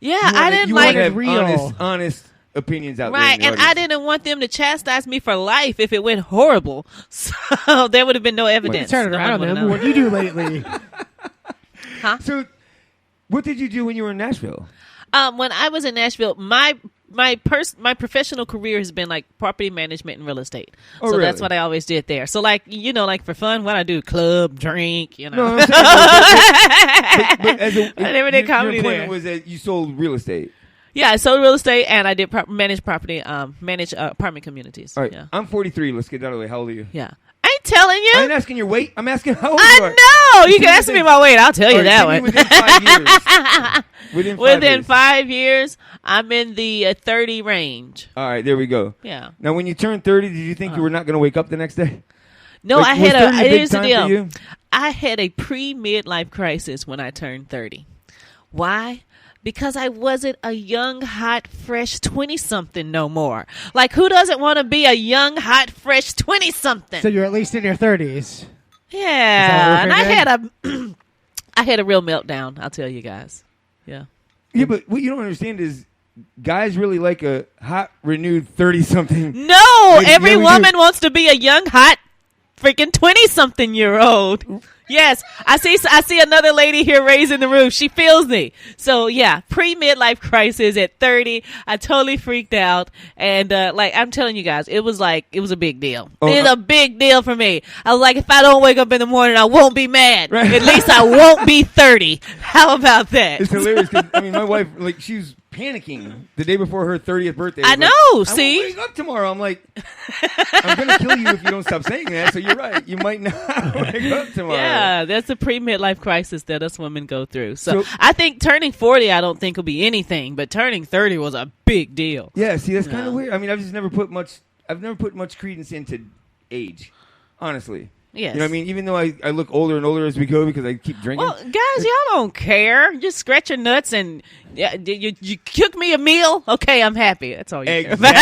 Yeah, I didn't you like have real. honest opinions out there. right, in the and I audience. didn't want them to chastise me for life if it went horrible. So there would have been no evidence. Turn it No around one on would them. have What do you do lately? Huh? So, what did you do when you were in Nashville? When I was in Nashville, my professional career has been like property management and real estate. Oh, so really? that's what I always did there. So like, you know, like for fun, what I do, club, drink, you know. No, I'm saying, but as a, I never did comedy your there. employment was that you sold real estate. Yeah, I sold real estate and I did manage apartment communities. All right, Yeah. I'm 43. Let's get that out of the way. How old are you? Yeah. I ain't telling you. I ain't asking your weight. I'm asking how old you are. I know. You can ask me my weight. I'll tell you All right, that give me one. Within 5 years. Within 5 years, I'm in the 30 range. All right, there we go. Yeah. Now, when you turned 30, did you think you were not going to wake up the next day? No, Like, I was had 30 big here's the time for deal. you? I had a pre-midlife crisis when I turned 30. Why? Because I wasn't a young, hot, fresh 20-something no more. Like, who doesn't want to be a young, hot, fresh 20-something? So you're at least in your 30s. Yeah, and I figuring? I had a real meltdown, I'll tell you guys. Yeah. Yeah, but what you don't understand is guys really like a hot, renewed 30-something. No, Yeah, every yeah, we woman do. wants to be a young, hot, freaking 20-something-year-old. Yes, I see another lady here raising the roof. She feels me. So yeah, pre-midlife crisis at 30. I totally freaked out, and like I'm telling you guys, it was a big deal. Oh, It's a big deal for me. I was like, if I don't wake up in the morning, I won't be mad. Right. At least I won't be 30. How about that? It's hilarious because, I mean, my wife, like, she was panicking the day before her 30th birthday. I Like, know, see? I won't wake up tomorrow. I'm like, I'm going to kill you if you don't stop saying that. So you're right. You might not wake up tomorrow. Yeah, that's a pre-midlife crisis that us women go through. So, So- I think turning 40, I don't think will be anything, but turning 30 was a big deal. Yeah, see, that's kind of weird. I mean, I've never put much credence into age, honestly. Yes. You know what I mean? Even though I look older and older as we go because I keep drinking. Well, guys, y'all don't care. Just scratch your nuts and you cook me a meal. Okay, I'm happy. That's all you care about.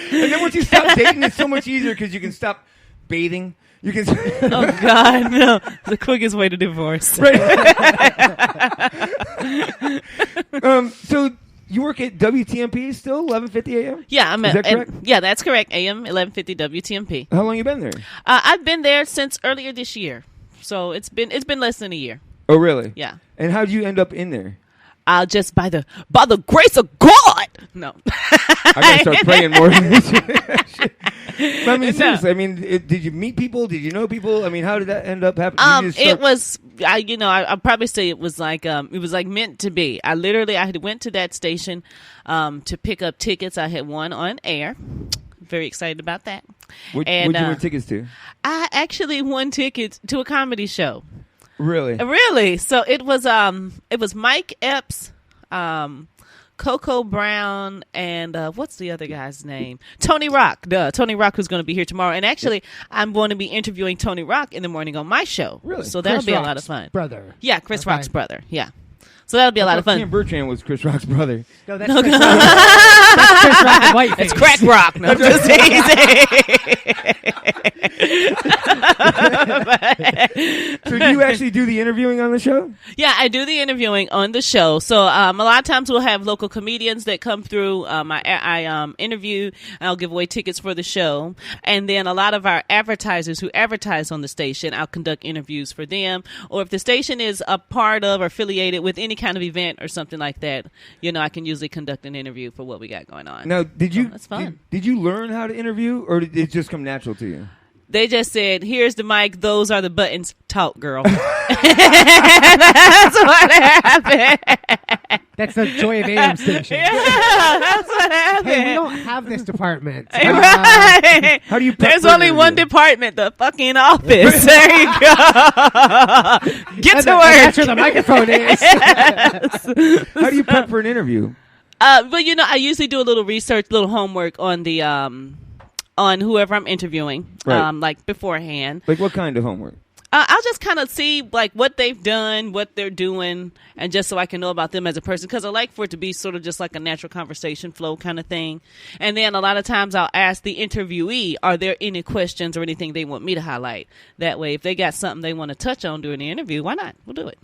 And then once you stop dating, it's so much easier because you can stop bathing. You can. Oh God, no! The quickest way to divorce. Right. So you work at WTMP still, 11:50 a.m. Yeah, Is that correct? yeah, that's correct. AM 1150 WTMP. How long you been there? I've been there since earlier this year, so it's been less than a year. Oh, really? Yeah. And how did you end up in there? just by the grace of God. No. I gotta start praying more. I mean, seriously. I mean, did you meet people? Did you know people? I mean, how did that end up happening? It was, I'll probably say it was like meant to be. I had went to that station to pick up tickets. I had won on air. Very excited about that. What you win tickets to? I actually won tickets to a comedy show. Really? Really? So it was Mike Epps, Coco Brown, and what's the other guy's name? Tony Rock. Tony Rock, who's going to be here tomorrow. And actually, I'm going to be interviewing Tony Rock in the morning on my show. Really? So that'll be a lot of fun. Brother. Yeah, Chris Rock's brother. Yeah. So that'll be a lot of fun. Cam Bertrand was Chris Rock's brother. No, that's Chris Rock. That's Chris Rock and Whiteface. It's Crack Rock. No, just So do you actually do the interviewing on the show? Yeah, I do the interviewing on the show. So a lot of times we'll have local comedians that come through. I interview, and I'll give away tickets for the show. And then a lot of our advertisers who advertise on the station, I'll conduct interviews for them. Or if the station is a part of or affiliated with any kind of event or something like that, I can usually conduct an interview for what we got going on. Now, that's fun. Did you learn how to interview, or did it just come natural to you? They just said, "Here's the mic. Those are the buttons. Talk, girl." That's what happened. That's the Joy of AM station. Yeah, that's what happened. Hey, we don't have this department. Right. How do you? There's only one department, the fucking office. There you go. Get to work. That's where the microphone is. Yes. How do you prep for an interview? But I usually do a little research, little homework on the on whoever I'm interviewing, right. like beforehand. Like what kind of homework? I'll just kind of see like what they've done, what they're doing, and just so I can know about them as a person. Because I like for it to be sort of just like a natural conversation flow kind of thing. And then a lot of times I'll ask the interviewee, are there any questions or anything they want me to highlight? That way, if they got something they want to touch on during the interview, why not? We'll do it.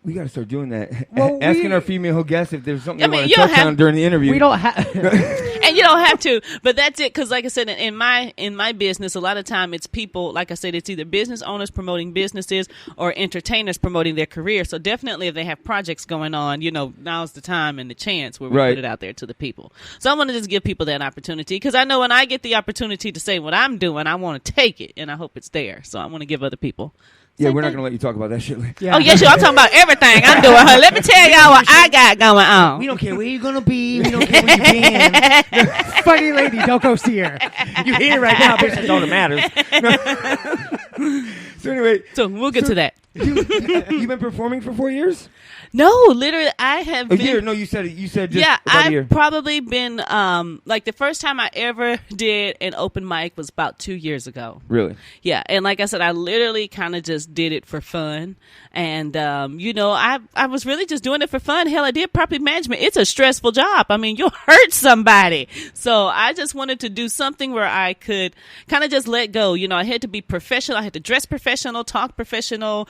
We got to start doing that. Well, asking our female guests if there's something they want to you don't touch on during the interview. We don't have, and you don't have to. But that's it, because like I said, in my business, a lot of time it's people. Like I said, it's either business owners promoting businesses or entertainers promoting their career. So definitely, if they have projects going on, now's the time and the chance where we put it out there to the people. So I want to just give people that opportunity, because I know when I get the opportunity to say what I'm doing, I want to take it, and I hope it's there. So I want to give other people. Yeah, we're not going to let you talk about that shit. Yeah. Oh, yes, I'm talking about everything I'm doing. Let me tell y'all what I got going on. We don't care where you're going to be. We don't care where you've been. Funny lady, don't go see her. You here right now, bitch. That's all that matters. So anyway. So we'll get to that. You've been performing for 4 years? No, literally, I have been. A year? No, you said it. You said just yeah, about a year. I've probably been, like the first time I ever did an open mic was about 2 years ago. Really? Yeah, and like I said, I literally kind of just did it for fun. And, I was really just doing it for fun. Hell, I did property management. It's a stressful job. I mean, you'll hurt somebody. So I just wanted to do something where I could kind of just let go. I had to be professional. I had to dress professional, talk professional,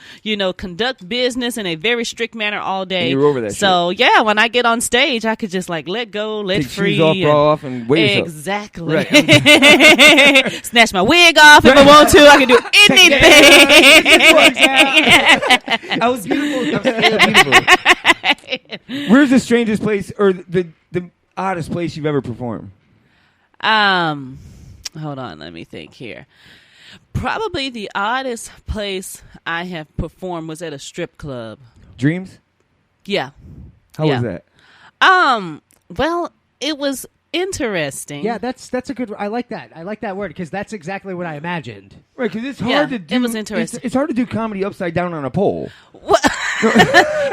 conduct business in a very strict manner all day. And you were over that so shit. Yeah, when I get on stage, I could just like let go, let take free. Shoes off, bra off, and weigh yourself. Exactly. Right. Snatch my wig off if I want to. I can do anything. I was beautiful. Where's the strangest place or the oddest place you've ever performed? Hold on, let me think here. Probably the oddest place I have performed was at a strip club. Dreams? Yeah. How was that? Well, it was interesting. Yeah, that's a good. I like that. I like that word, because that's exactly what I imagined. Right, because it's hard to do. It was interesting. It's hard to do comedy upside down on a pole.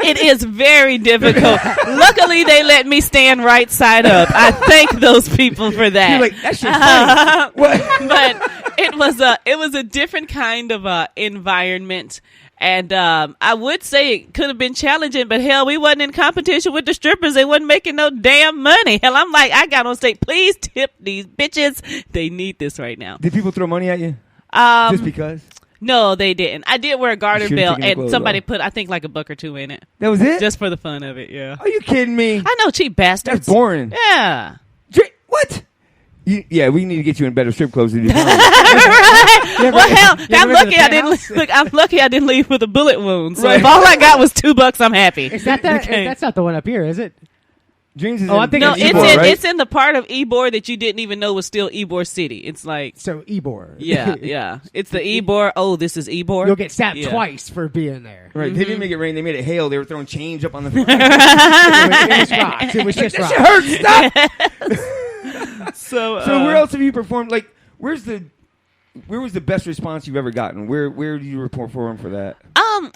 It is very difficult. Luckily, they let me stand right side up. I thank those people for that. You're like, that shit's funny. But it was a different kind of environment. And I would say it could have been challenging, but hell, we wasn't in competition with the strippers. They wasn't making no damn money. Hell, I'm like, I got on stage, please tip these bitches. They need this right now. Did people throw money at you? Just because? No, they didn't. I did wear a garter belt, and somebody put, I think, like $1 or $2 in it. That was it? Just for the fun of it, yeah. Are you kidding me? I know, cheap bastards. That's boring. Yeah. What? Yeah, we need to get you in better strip clubs to do. Right. Well, hell, I'm lucky I didn't. Look, I'm lucky I didn't leave with a bullet wound. So if all I got was $2, I'm happy. Is that that's not the one up here, is it? Dreams is I'm thinking no, Ybor, right? It's in the part of Ybor that you didn't even know was still Ybor City. It's like Ybor. Yeah. It's the Ybor. Oh, this is Ybor. You'll get slapped twice for being there. Right. Mm-hmm. They didn't make it rain. They made it hail. They were throwing change up on the floor. It was rocks. It was just rocks. Shit hurts. Stop. So where else have you performed? Like, where was the best response you've ever gotten? Where do you perform for that?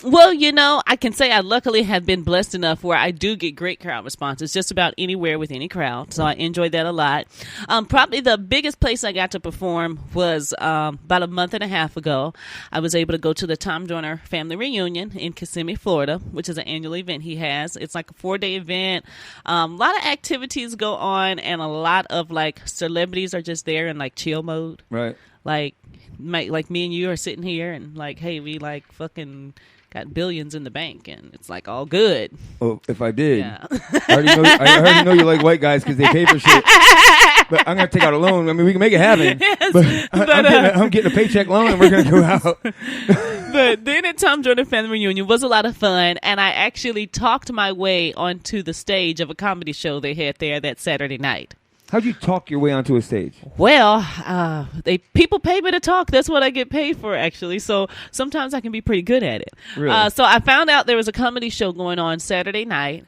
Well, I can say I luckily have been blessed enough where I do get great crowd responses just about anywhere with any crowd. So I enjoyed that a lot. Probably the biggest place I got to perform was about a month and a half ago. I was able to go to the Tom Joyner family reunion in Kissimmee, Florida, which is an annual event he has. It's like a 4-day event. A lot of activities go on, and a lot of like celebrities are just there in like chill mode. Right. Like me and you are sitting here and like, hey, we like fucking got billions in the bank and it's like all good. Oh, if I did, yeah. I already know you like white guys because they pay for shit. But I'm gonna take out a loan. I mean, we can make it happen. Yes, but I'm getting a paycheck loan and we're gonna go out. But then at Tom Joyner family reunion was a lot of fun, and I actually talked my way onto the stage of a comedy show they had there that Saturday night. How'd you talk your way onto a stage? Well, people pay me to talk. That's what I get paid for, actually. So sometimes I can be pretty good at it. Really? So I found out there was a comedy show going on Saturday night.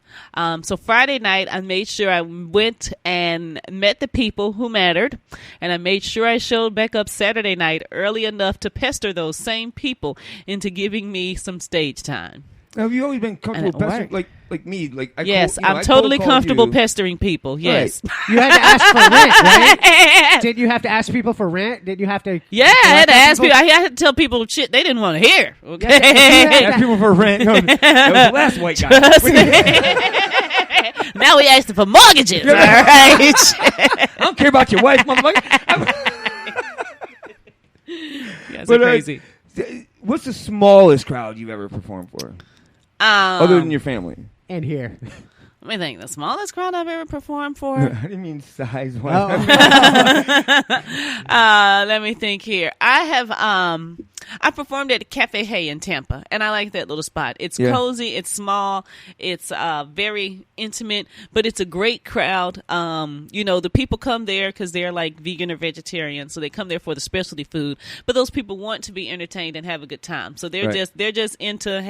So Friday night, I made sure I went and met the people who mattered, and I made sure I showed back up Saturday night early enough to pester those same people into giving me some stage time. Now, have you always been comfortable pestering, like me? Like yes, I'm totally comfortable pestering people. Yes, right. You had to ask for rent, right? Did you have to ask people for rent? Did you have to? Yeah, I had to ask people. I had to tell people shit they didn't want to hear. Okay, ask people for rent. No, that was the last white guy. Now we asking for mortgages. All right, I don't care about your wife, motherfucker. Yeah, it's crazy. What's the smallest crowd you've ever performed for? Other than your family. And here. Let me think. The smallest crowd I've ever performed for? I didn't mean size-wise. Let me think here. I have I performed at Cafe Hay in Tampa, and I like that little spot. It's cozy, it's small, it's very intimate, but it's a great crowd. The people come there because they're like vegan or vegetarian, so they come there for the specialty food. But those people want to be entertained and have a good time, so they're just into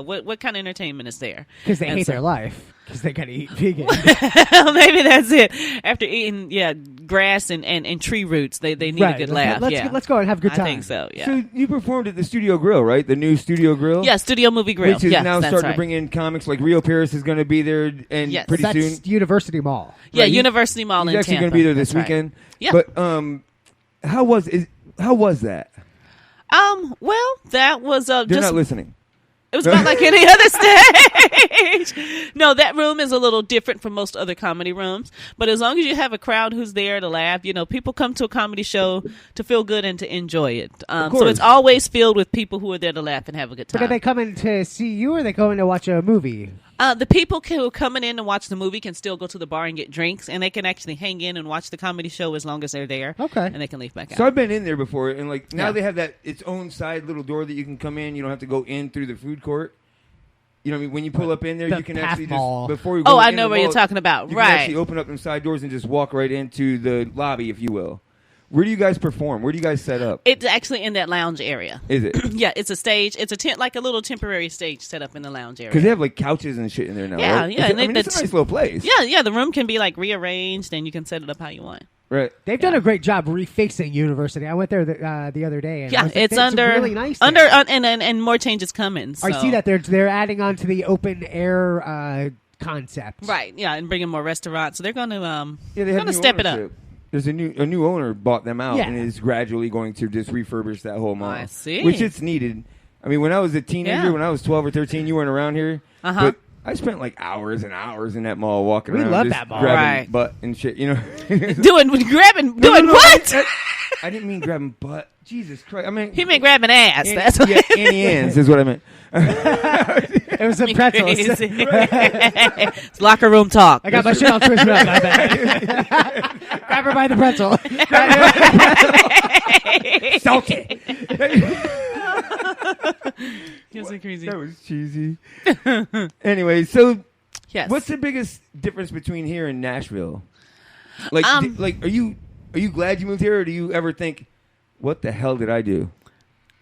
what kind of entertainment is there? Because they hate their life. Because they gotta eat vegan. Maybe that's it. After eating, grass and tree roots, they need a good laugh. Let's go and have a good time. I think so. Yeah. So you performed at the Studio Grill, right? The new Studio Grill. Yeah, Studio Movie Grill, which is now starting to bring in comics. Like Rio Paris is going to be there, and pretty soon University Mall. Yeah, right? University Mall in Tampa. He's actually going to be there this weekend. Yeah. But how was that? Well, that was They're just not listening. It was not like any other stage. No, that room is a little different from most other comedy rooms. But as long as you have a crowd who's there to laugh, people come to a comedy show to feel good and to enjoy it. So it's always filled with people who are there to laugh and have a good time. But are they coming to see you, or are they going to watch a movie? The people who are coming in to watch the movie can still go to the bar and get drinks, and they can actually hang in and watch the comedy show as long as they're there. Okay. And they can leave back out. So I've been in there before, and now they have that its own side little door that you can come in. You don't have to go in through the food court. You know what I mean? When you pull up in there, you can actually just before you go. Oh, I know where you're talking about. You right. can actually open up them side doors and just walk right into the lobby, if you will. Where do you guys perform? Where do you guys set up? It's actually in that lounge area. Is it? Yeah, it's a stage. It's a tent, like a little temporary stage set up in the lounge area. Because they have couches and shit in there now. Yeah, right? yeah. It's a nice little place. Yeah. The room can be rearranged, and you can set it up how you want. Right. They've done a great job refixing University. I went there the other day. And it's under really nice. And more changes coming. So. I see that they're adding on to the open air concept. Right. Yeah, and bringing more restaurants. So they're going to step it up. There's a new owner bought them out and is gradually going to just refurbish that whole mall. I see. Which it's needed. I mean, when I was a teenager, when I was 12 or 13, you weren't around here. But I spent hours and hours in that mall walking around. We love just that mall. grabbing butt and shit, doing No, what? I didn't mean grabbing butt. Jesus Christ. I mean, he meant grabbing ass. That's what Annie Ann's is what I meant. It was some pretzels. It's locker room talk. I got my shit all twisted up. My bad. Grab her by the pretzel. Salty. You're so crazy. That was cheesy. Anyway, so yes. What's the biggest difference between here and Nashville? Like, are you glad you moved here, or do you ever think, what the hell did I do?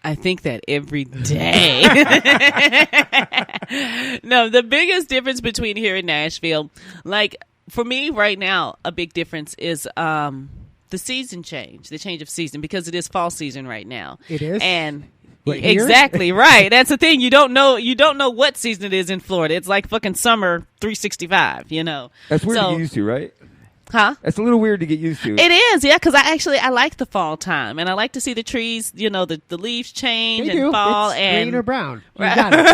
I think that every day. No, the biggest difference between here and Nashville, like for me right now, a big difference is the season change, the change of season, because it is fall season right now. It is? And What, here? exactly right. That's the thing. You don't know what season it is in Florida. It's like fucking summer 365, you know. That's weird to get used to, right? Huh? That's a little weird to get used to. It is, yeah, because I like the fall time, and I like to see the trees, you know, the leaves change and fall. It's and green or brown. You got it.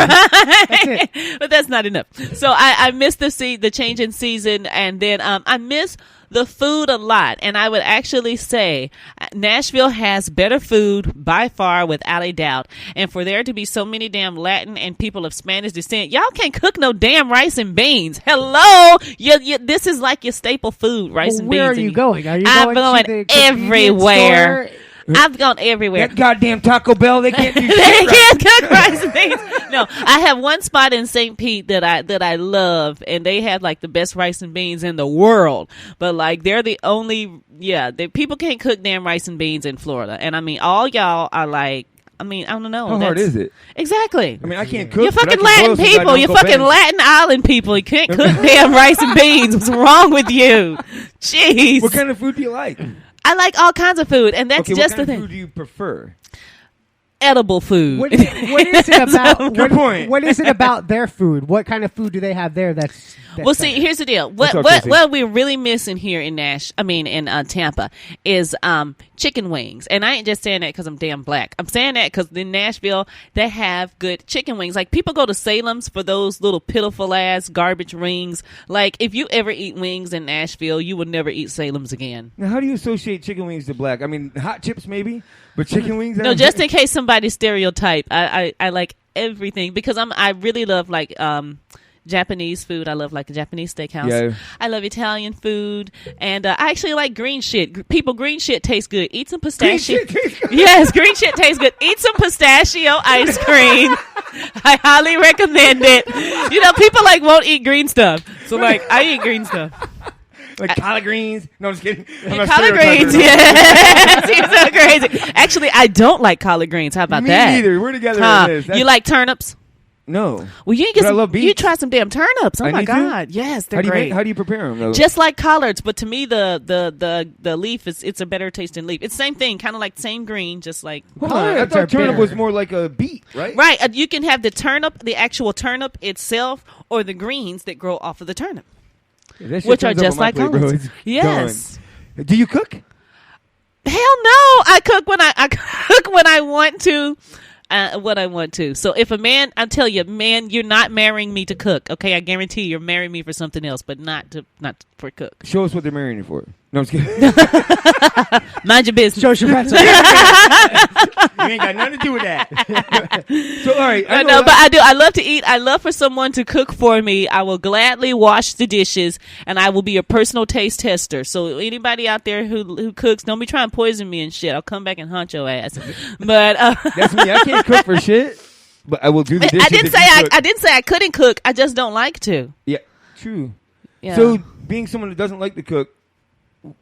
That's it. But that's not enough. So I miss the change in season, and then I miss the food a lot. And I would actually say Nashville has better food by far, without a doubt. And for there to be so many damn Latin and people of Spanish descent, y'all can't cook no damn rice and beans. Hello, this is like your staple food, rice and beans. Where are you going? Are you I'm going going to the everywhere. store? I've gone everywhere. That goddamn Taco Bell, they can't do shit. They can't cook rice and beans. No, I have one spot in St. Pete that I love, and they have like the best rice and beans in the world. But like they're the only, people can't cook damn rice and beans in Florida. And I mean, all y'all are like, I don't know. How hard is it? Exactly. I mean, I can't cook. You're but I fucking can Latin boil some people. You're goddamn fucking Uncle Latin Island people. You can't cook damn rice and beans. What's wrong with you? Jeez. What kind of food do you like? I like all kinds of food, and that's Okay, just what the kind thing. of food do you prefer? Edible food. What is it about? Good point. What is it about their food? What kind of food do they have there? That's Well, see, here's the deal. What we're really missing here in Tampa is chicken wings. And I ain't just saying that because I'm damn black. I'm saying that because in Nashville they have good chicken wings. Like people go to Salem's for those little pitiful ass garbage wings. Like if you ever eat wings in Nashville, you will never eat Salem's again. Now, how do you associate chicken wings to black? I mean, hot chips maybe, but chicken wings. No, just in case somebody stereotype. I like everything because I really love like Japanese food. I love like a Japanese steakhouse. Yeah. I love Italian food, and I actually like green shit. Green shit tastes good. Eat some pistachio. Green shit tastes good. Yes, green shit tastes good. Eat some pistachio ice cream. I highly recommend it. You know, people like won't eat green stuff, so like I eat green stuff. Like collard greens. No, I'm just kidding. Collard greens, yes. You're so crazy. Actually, I don't like collard greens. How about Me that? neither. We're together on this. You like turnips? No. Well, you get I love beets. You try some damn turnips. Oh I my need to? god, yes, they're great. How do you prepare them though? Just like collards, but to me the leaf it's a better tasting leaf. It's the same thing, kind of like same green, just like. Hold on, I thought turnip was more like a beet, right? Right. You can have the turnip, the actual turnip itself, or the greens that grow off of the turnip, which are just like collards. Yes. Done. Do you cook? Hell no! I cook when I cook when I want to. What I want to. So if a man, I tell you, man, you're not marrying me to cook. Okay, I guarantee you're marrying me for something else, but not for cook. Show us what they're marrying you for. No, I'm just kidding. Mind your business. Show us your pretzel. You ain't got nothing to do with that. So all right, but I do. I love to eat. I love for someone to cook for me. I will gladly wash the dishes, and I will be a personal taste tester. So anybody out there who cooks, don't be trying to poison me and shit. I'll come back and haunt your ass. But that's me. I can't cook for shit, but I will do the dishes. I didn't say I couldn't cook. I just don't like to. Yeah, true. Yeah. So being someone who doesn't like to cook,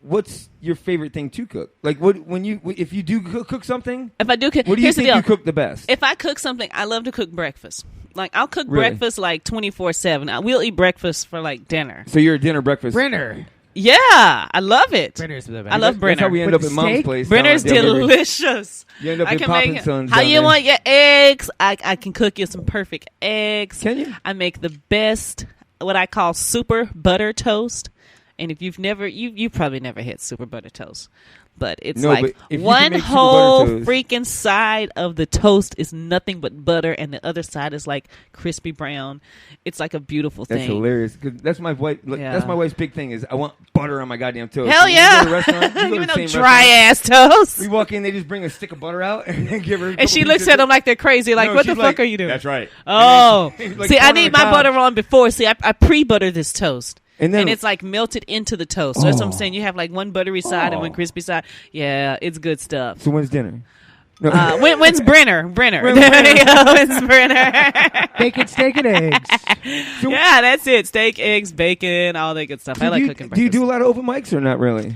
what's your favorite thing to cook? Like, if you do cook something? If I do cook, what do you think you cook the best? If I cook something, I love to cook breakfast. Like, I'll cook breakfast like 24/7. We'll eat breakfast for like dinner. So you're a dinner breakfast. Brenner. Yeah, I love it. Brenner's the best. I love Brenner. That's how we end up at Mom's place. Brenner's delicious. You end up I in can Pop make and Sons. how you want your eggs. I can cook you some perfect eggs. Can you? I make the best, what I call super butter toast. And if you've never, you've probably never had super butter toast. but it's No, like but if you can one make super whole butter toast- freaking side of the toast is nothing but butter, and the other side is like crispy brown. It's like a beautiful That's thing. hilarious. 'Cause that's my wife. Yeah. That's my wife's big thing is I want butter on my goddamn toast. Hell When we yeah! go to a restaurant, we go to Even the though same dry restaurant, ass toast. We walk in, they just bring a stick of butter out and then give her. And she looks at them like they're crazy. Like, No, what the she's fuck like, are you doing? "That's right." Oh, And then she- like, see, I pouring need on my top. butter on before. See, I pre-butter this toast. And then- it's like melted into the toast. So that's what I'm Oh. saying. You have like one buttery side and one crispy side. Yeah, it's good stuff. So when's dinner? No. When's Brenner? Brenner. When- When's Brenner? Bacon, steak, and eggs. Yeah, that's it. Steak, eggs, bacon, all that good stuff. I like cooking breakfast. Do you do a lot of open mics or not really?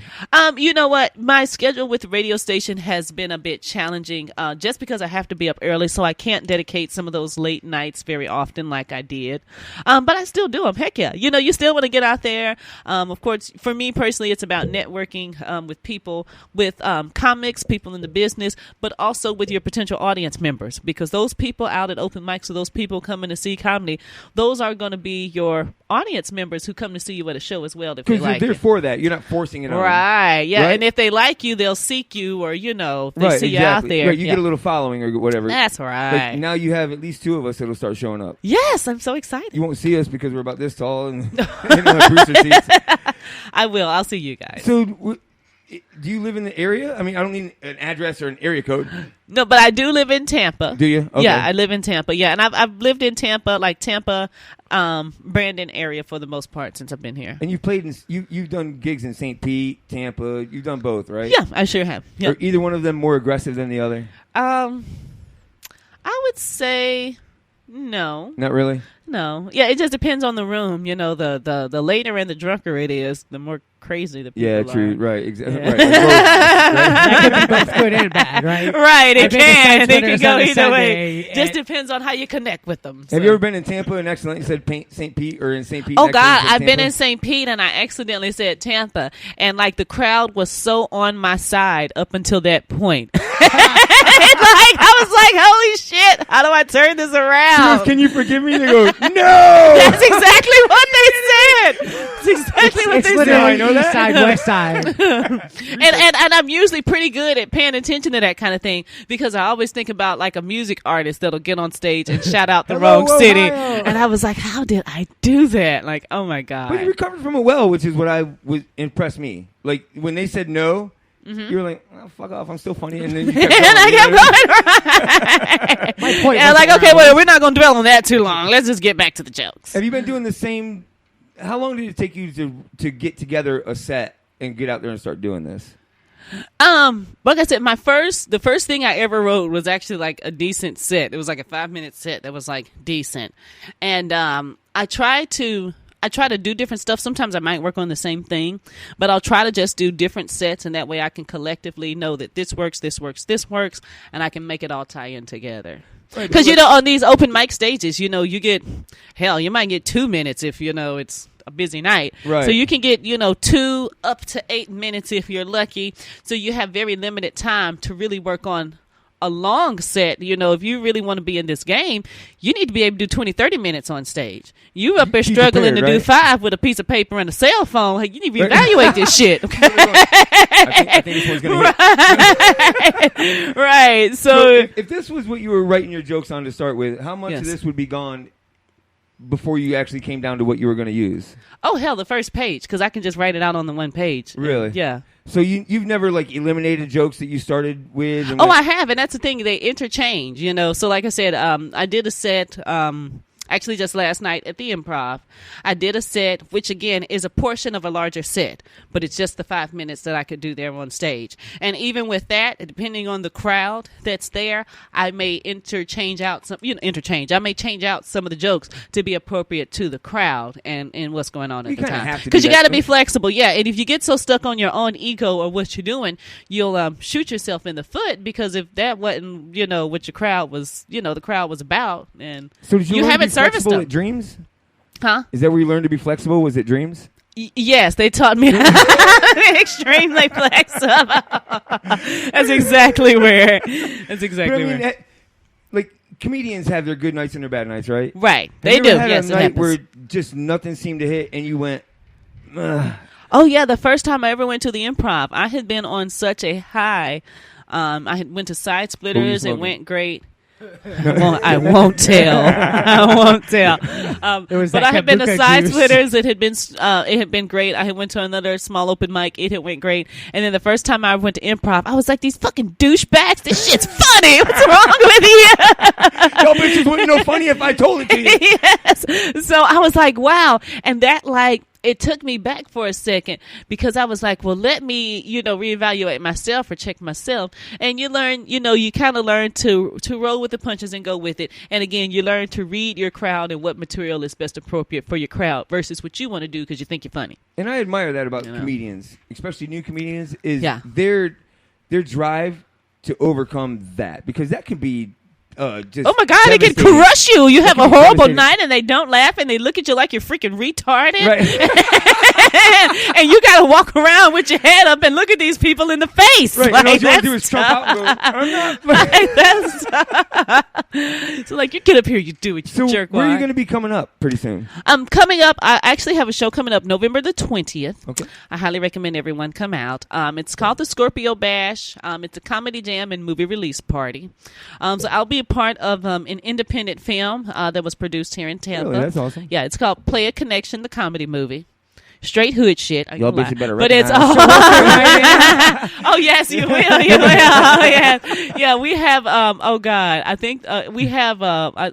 You know what? My schedule with the radio station has been a bit challenging just because I have to be up early, so I can't dedicate some of those late nights very often like I did. But I still do them. Heck yeah. You know, you still want to get out there. Of course, for me personally, it's about networking with people, with comics, people in the business, but also with your potential audience members, because those people out at open mics or those people coming to see comedy, those are going to be your audience members who come to see you at a show as well if they Because like they're it. for that. You're not forcing it on them. Right, yeah, Right? and if they like you, they'll seek you, or they Right, see exactly. you out there. Right, you Yeah. get a little following or whatever. That's right. Like now you have at least two of us that'll start showing up. Yes, I'm so excited. You won't see us because we're about this tall and in booster seats. I will. I'll see you guys. So, do you live in the area? I mean, I don't need an address or an area code. No, but I do live in Tampa. Do you? Okay. Yeah, I live in Tampa. Yeah, and I've lived in Tampa, like Tampa, Brandon area for the most part since I've been here. And you've played in you've done gigs in St. Pete, Tampa. You've done both, right? Yeah, I sure have. Yeah. Are either one of them more aggressive than the other? I would say no. Not really. No. Yeah, it just depends on the room. You know, the later and the drunker it is, the more crazy the people Yeah, true. are. Right. Exactly. Yeah. Right. Like both, That could be both good and bad, right? Right, it I've been can. to It Sunday can on go a either Sunday, way. and- Just depends on how you connect with them. Have you ever been in Tampa and accidentally said St. Pete or in St. Pete? Oh and accidentally God, said I've been Tampa? in St. Pete and I accidentally said Tampa, and like the crowd was so on my side up until that point. I was like, holy shit, how do I turn this around? Can you forgive me? They go, no. That's exactly what they said. That's exactly what It's they literally said. I know east that. side, west side. and I'm usually pretty good at paying attention to that kind of thing because I always think about like a music artist that'll get on stage and shout out the Hello, wrong city. Ohio. And I was like, how did I do that? Like, oh my God. But you recovered from it well, which is what impressed me. Like when they said no, you were like, oh, "Fuck off! I'm still funny." And then you kept going. And I kept you know? going. My point And was like, okay, around- well, we're not going to dwell on that too long. Let's just get back to the jokes. Have you been doing the same? How long did it take you to get together a set and get out there and start doing this? Like I said, the first thing I ever wrote was actually like a decent set. It was like a 5-minute set that was like decent. And I try to do different stuff. Sometimes I might work on the same thing, but I'll try to just do different sets, and that way I can collectively know that this works, and I can make it all tie in together. Because, on these open mic stages, you might get 2 minutes if, it's a busy night. Right. So you can get, 2 up to 8 minutes if you're lucky. So you have very limited time to really work on a long set. If you really want to be in this game, you need to be able to do 20, 30 minutes on stage. You up there struggling prepared, to do right? 5 with a piece of paper and a cell phone. Hey, you need to reevaluate this shit. Okay? I think this one's gonna hit. Right. So So if this was what you were writing your jokes on to start with, how much of Yes. this would be gone before you actually came down to what you were going to use? oh hell, the first page, because I can just write it out on the one page. Really? Yeah. So you've never like eliminated jokes that you started with? And Oh, I have, and that's the thing. They interchange, So, like I said, I did a set. Actually, just last night at the Improv, I did a set, which again is a portion of a larger set, but it's just the 5 minutes that I could do there on stage. And even with that, depending on the crowd that's there, I may interchange out some. I may change out some of the jokes to be appropriate to the crowd and what's going on You at the kinda time. have to do Because you that, got to be right? flexible, yeah. And if you get so stuck on your own ego or what you're doing, you'll shoot yourself in the foot. Because if that wasn't, what your crowd was, the crowd was about, and So did you learn to haven't be serviced flexible them. at Dreams? Huh? Is that where you learned to be flexible? Was it Dreams? Yes, they taught me how to be extremely flexible. That's exactly where. That's exactly But I mean, where. like comedians have their good nights and their bad nights, right? Right, Have they you do. ever had Yes, a it night happens. where just nothing seemed to hit, and you went, ugh. Oh yeah, the first time I ever went to the Improv, I had been on such a high. I had went to Side Splitters. It went great. I won't tell. I won't tell. But I had been to Side Splitters. It had been great. I had went to another small open mic. It had went great. And then the first time I went to Improv, I was like, these fucking douchebags. This shit's funny. What's wrong with you? Y'all bitches wouldn't know funny if I told it to you. Yes. So I was like, wow. And that it took me back for a second because I was like, well, let me, reevaluate myself or check myself. And you learn, you kind of learn to roll with the punches and go with it. And again, you learn to read your crowd and what material is best appropriate for your crowd versus what you want to do because you think you're funny. And I admire that about comedians, especially new comedians, is their drive to overcome that, because that can be just oh my God, it can crush you. You have a horrible night and they don't laugh and they look at you like you're freaking retarded. Right. And you got to walk around with your head up and look at these people in the face. Right. And all you want to do is trump out and go, I'm not. So you get up here, you do it, you jerk. Where are you going to be coming up pretty soon? Coming up, I actually have a show coming up November the 20th. Okay. I highly recommend everyone come out. It's called the Scorpio Bash. It's a comedy jam and movie release party. So I'll be a part of an independent film that was produced here in Tampa. Really? That's awesome. Yeah, it's called Play a Connection, the comedy movie. Straight hood shit. Y'all bitches better but it's recognize. oh yes, you will. You will. Oh, yeah. We have. Oh God, I think we have.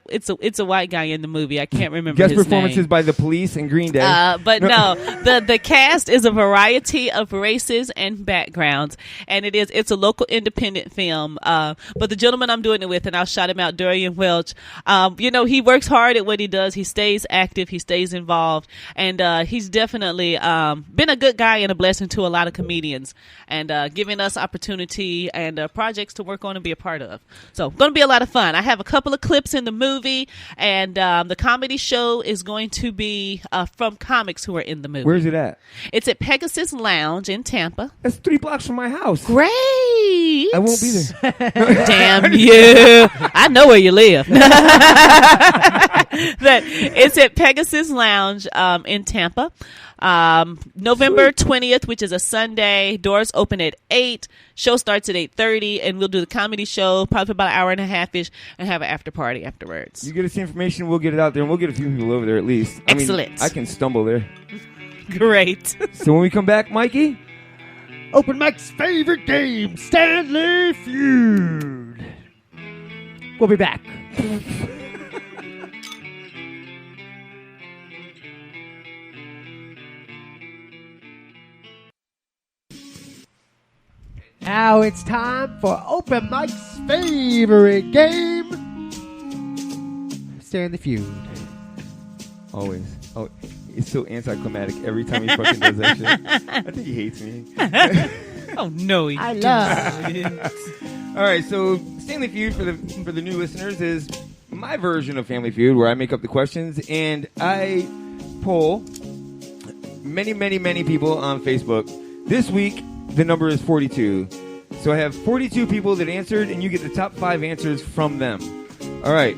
It's a white guy in the movie. I can't remember. Guest his performances name. by the Police and Green Day. But no, the cast is a variety of races and backgrounds, and it's a local independent film. But the gentleman I'm doing it with, and I'll shout him out, Dorian Welch. He works hard at what he does. He stays active. He stays involved, and he's definitely been a good guy and a blessing to a lot of comedians, and giving us opportunity and projects to work on and be a part of. So going to be a lot of fun. I have a couple of clips in the movie, and the comedy show is going to be from comics who are in the movie. Where's it at? It's at Pegasus Lounge in Tampa. That's 3 blocks from my house. Great. I won't be there. Damn you. I know where you live. It's at Pegasus Lounge in Tampa. November 20th, which is a Sunday. Doors open at 8. Show starts at 8:30, and we'll do the comedy show probably for about an hour and a half-ish and have an after party afterwards. You get us the information, we'll get it out there, and we'll get a few people over there at least. Excellent. I can stumble there. Great. So when we come back, Mikey? Open Mike's favorite game, Stanley Feud. We'll be back. Now it's time for Open Mike's favorite game, Stanley Feud. Always. Oh, it's so anticlimactic every time he fucking does that shit. I think he hates me. Oh no, I love it. All right, so Stanley Feud for the new listeners is my version of Family Feud, where I make up the questions and I poll many people on Facebook. This week the number is 42. So I have 42 people that answered, and you get the top 5 answers from them. All right.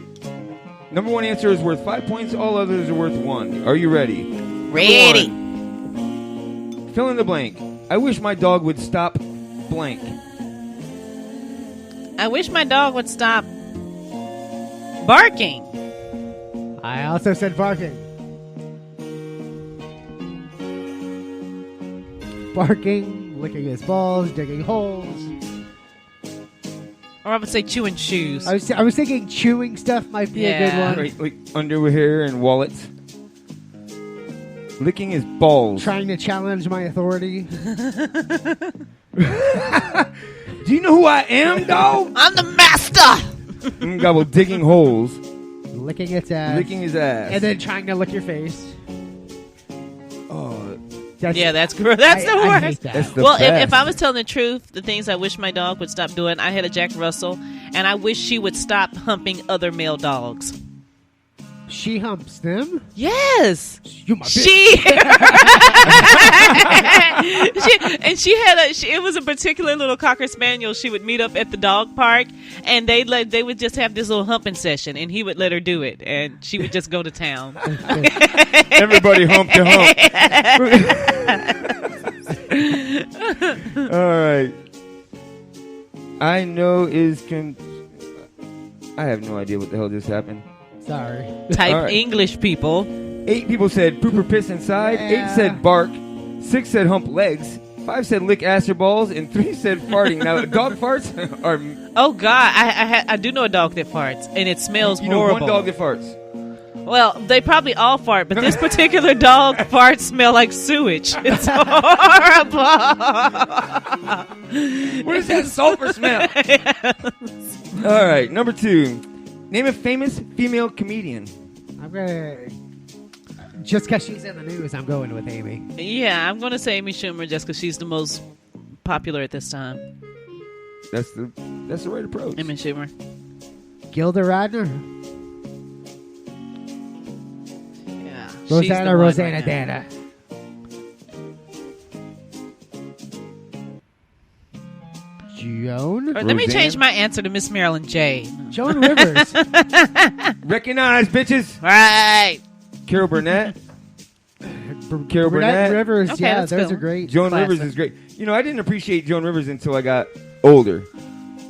Number 1 answer is worth 5 points. All others are worth 1. Are you ready? Ready. Fill in the blank. I wish my dog would stop blank. I wish my dog would stop barking. I also said barking. Barking, licking his balls, digging holes. Or I would say chewing shoes. I was thinking chewing stuff might be a good one. Right, like underwear and wallets. Licking his balls. Trying to challenge my authority. Do you know who I am, dog? I'm the master. Gobble digging holes. Licking its ass. Licking his ass. And then trying to lick your face. Oh, that's the worst. I hate that. That's the well, best. if I was telling the truth, the things I wish my dog would stop doing, I had a Jack Russell, and I wish she would stop humping other male dogs. She humps them? Yes. You my bitch. It was a particular little Cocker Spaniel. She would meet up at the dog park, and they would just have this little humping session, and he would let her do it, and she would just go to town. Everybody hump to hump. I know is... I have no idea what the hell just happened. Sorry. Type All right. English, people. 8 people said poop or piss inside. 8 said bark. 6 said hump legs. 5 said lick ass or balls. And 3 said farting. Now, dog farts are... Oh, God. I do know a dog that farts, and it smells horrible. You know one dog that farts. Well, they probably all fart, but this particular dog farts smell like sewage. It's horrible. What is that sulfur smell? Yes. All right, number 2. Name a famous female comedian. I'm gonna just because she's in the news. I'm going with Amy. Yeah, I'm going to say Amy Schumer just because she's the most popular at this time. That's the right approach. Amy Schumer. Gilda Radner. Yeah. Rosanna Dana. Joan? Let me change my answer to Miss Marilyn J. Joan Rivers. Recognize, bitches. Right. Carol Burnett. Carol Burnett. Rivers. Okay, yeah, let's those go. are great. Joan Classic. Rivers is great. You know, I didn't appreciate Joan Rivers until I got older.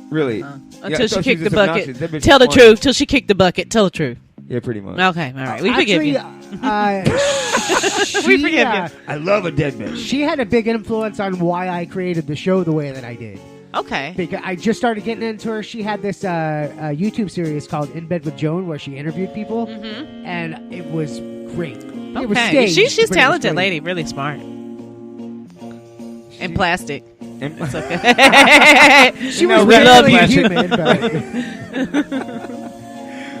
Really. Until she kicked the was bucket. obnoxious. That bitch Tell the was truth. Till she kicked the bucket. Tell the truth. Yeah, pretty much. Okay, all right. We forgive you. We forgive you. I love a dead bitch. She had a big influence on why I created the show the way that I did. Okay. Because I just started getting into her. She had this YouTube series called In Bed with Joan where she interviewed people, and it was great. It was Okay. staged, She's but it was talented great. lady. Really smart. And plastic. It's okay. She No, was we love really you. human, but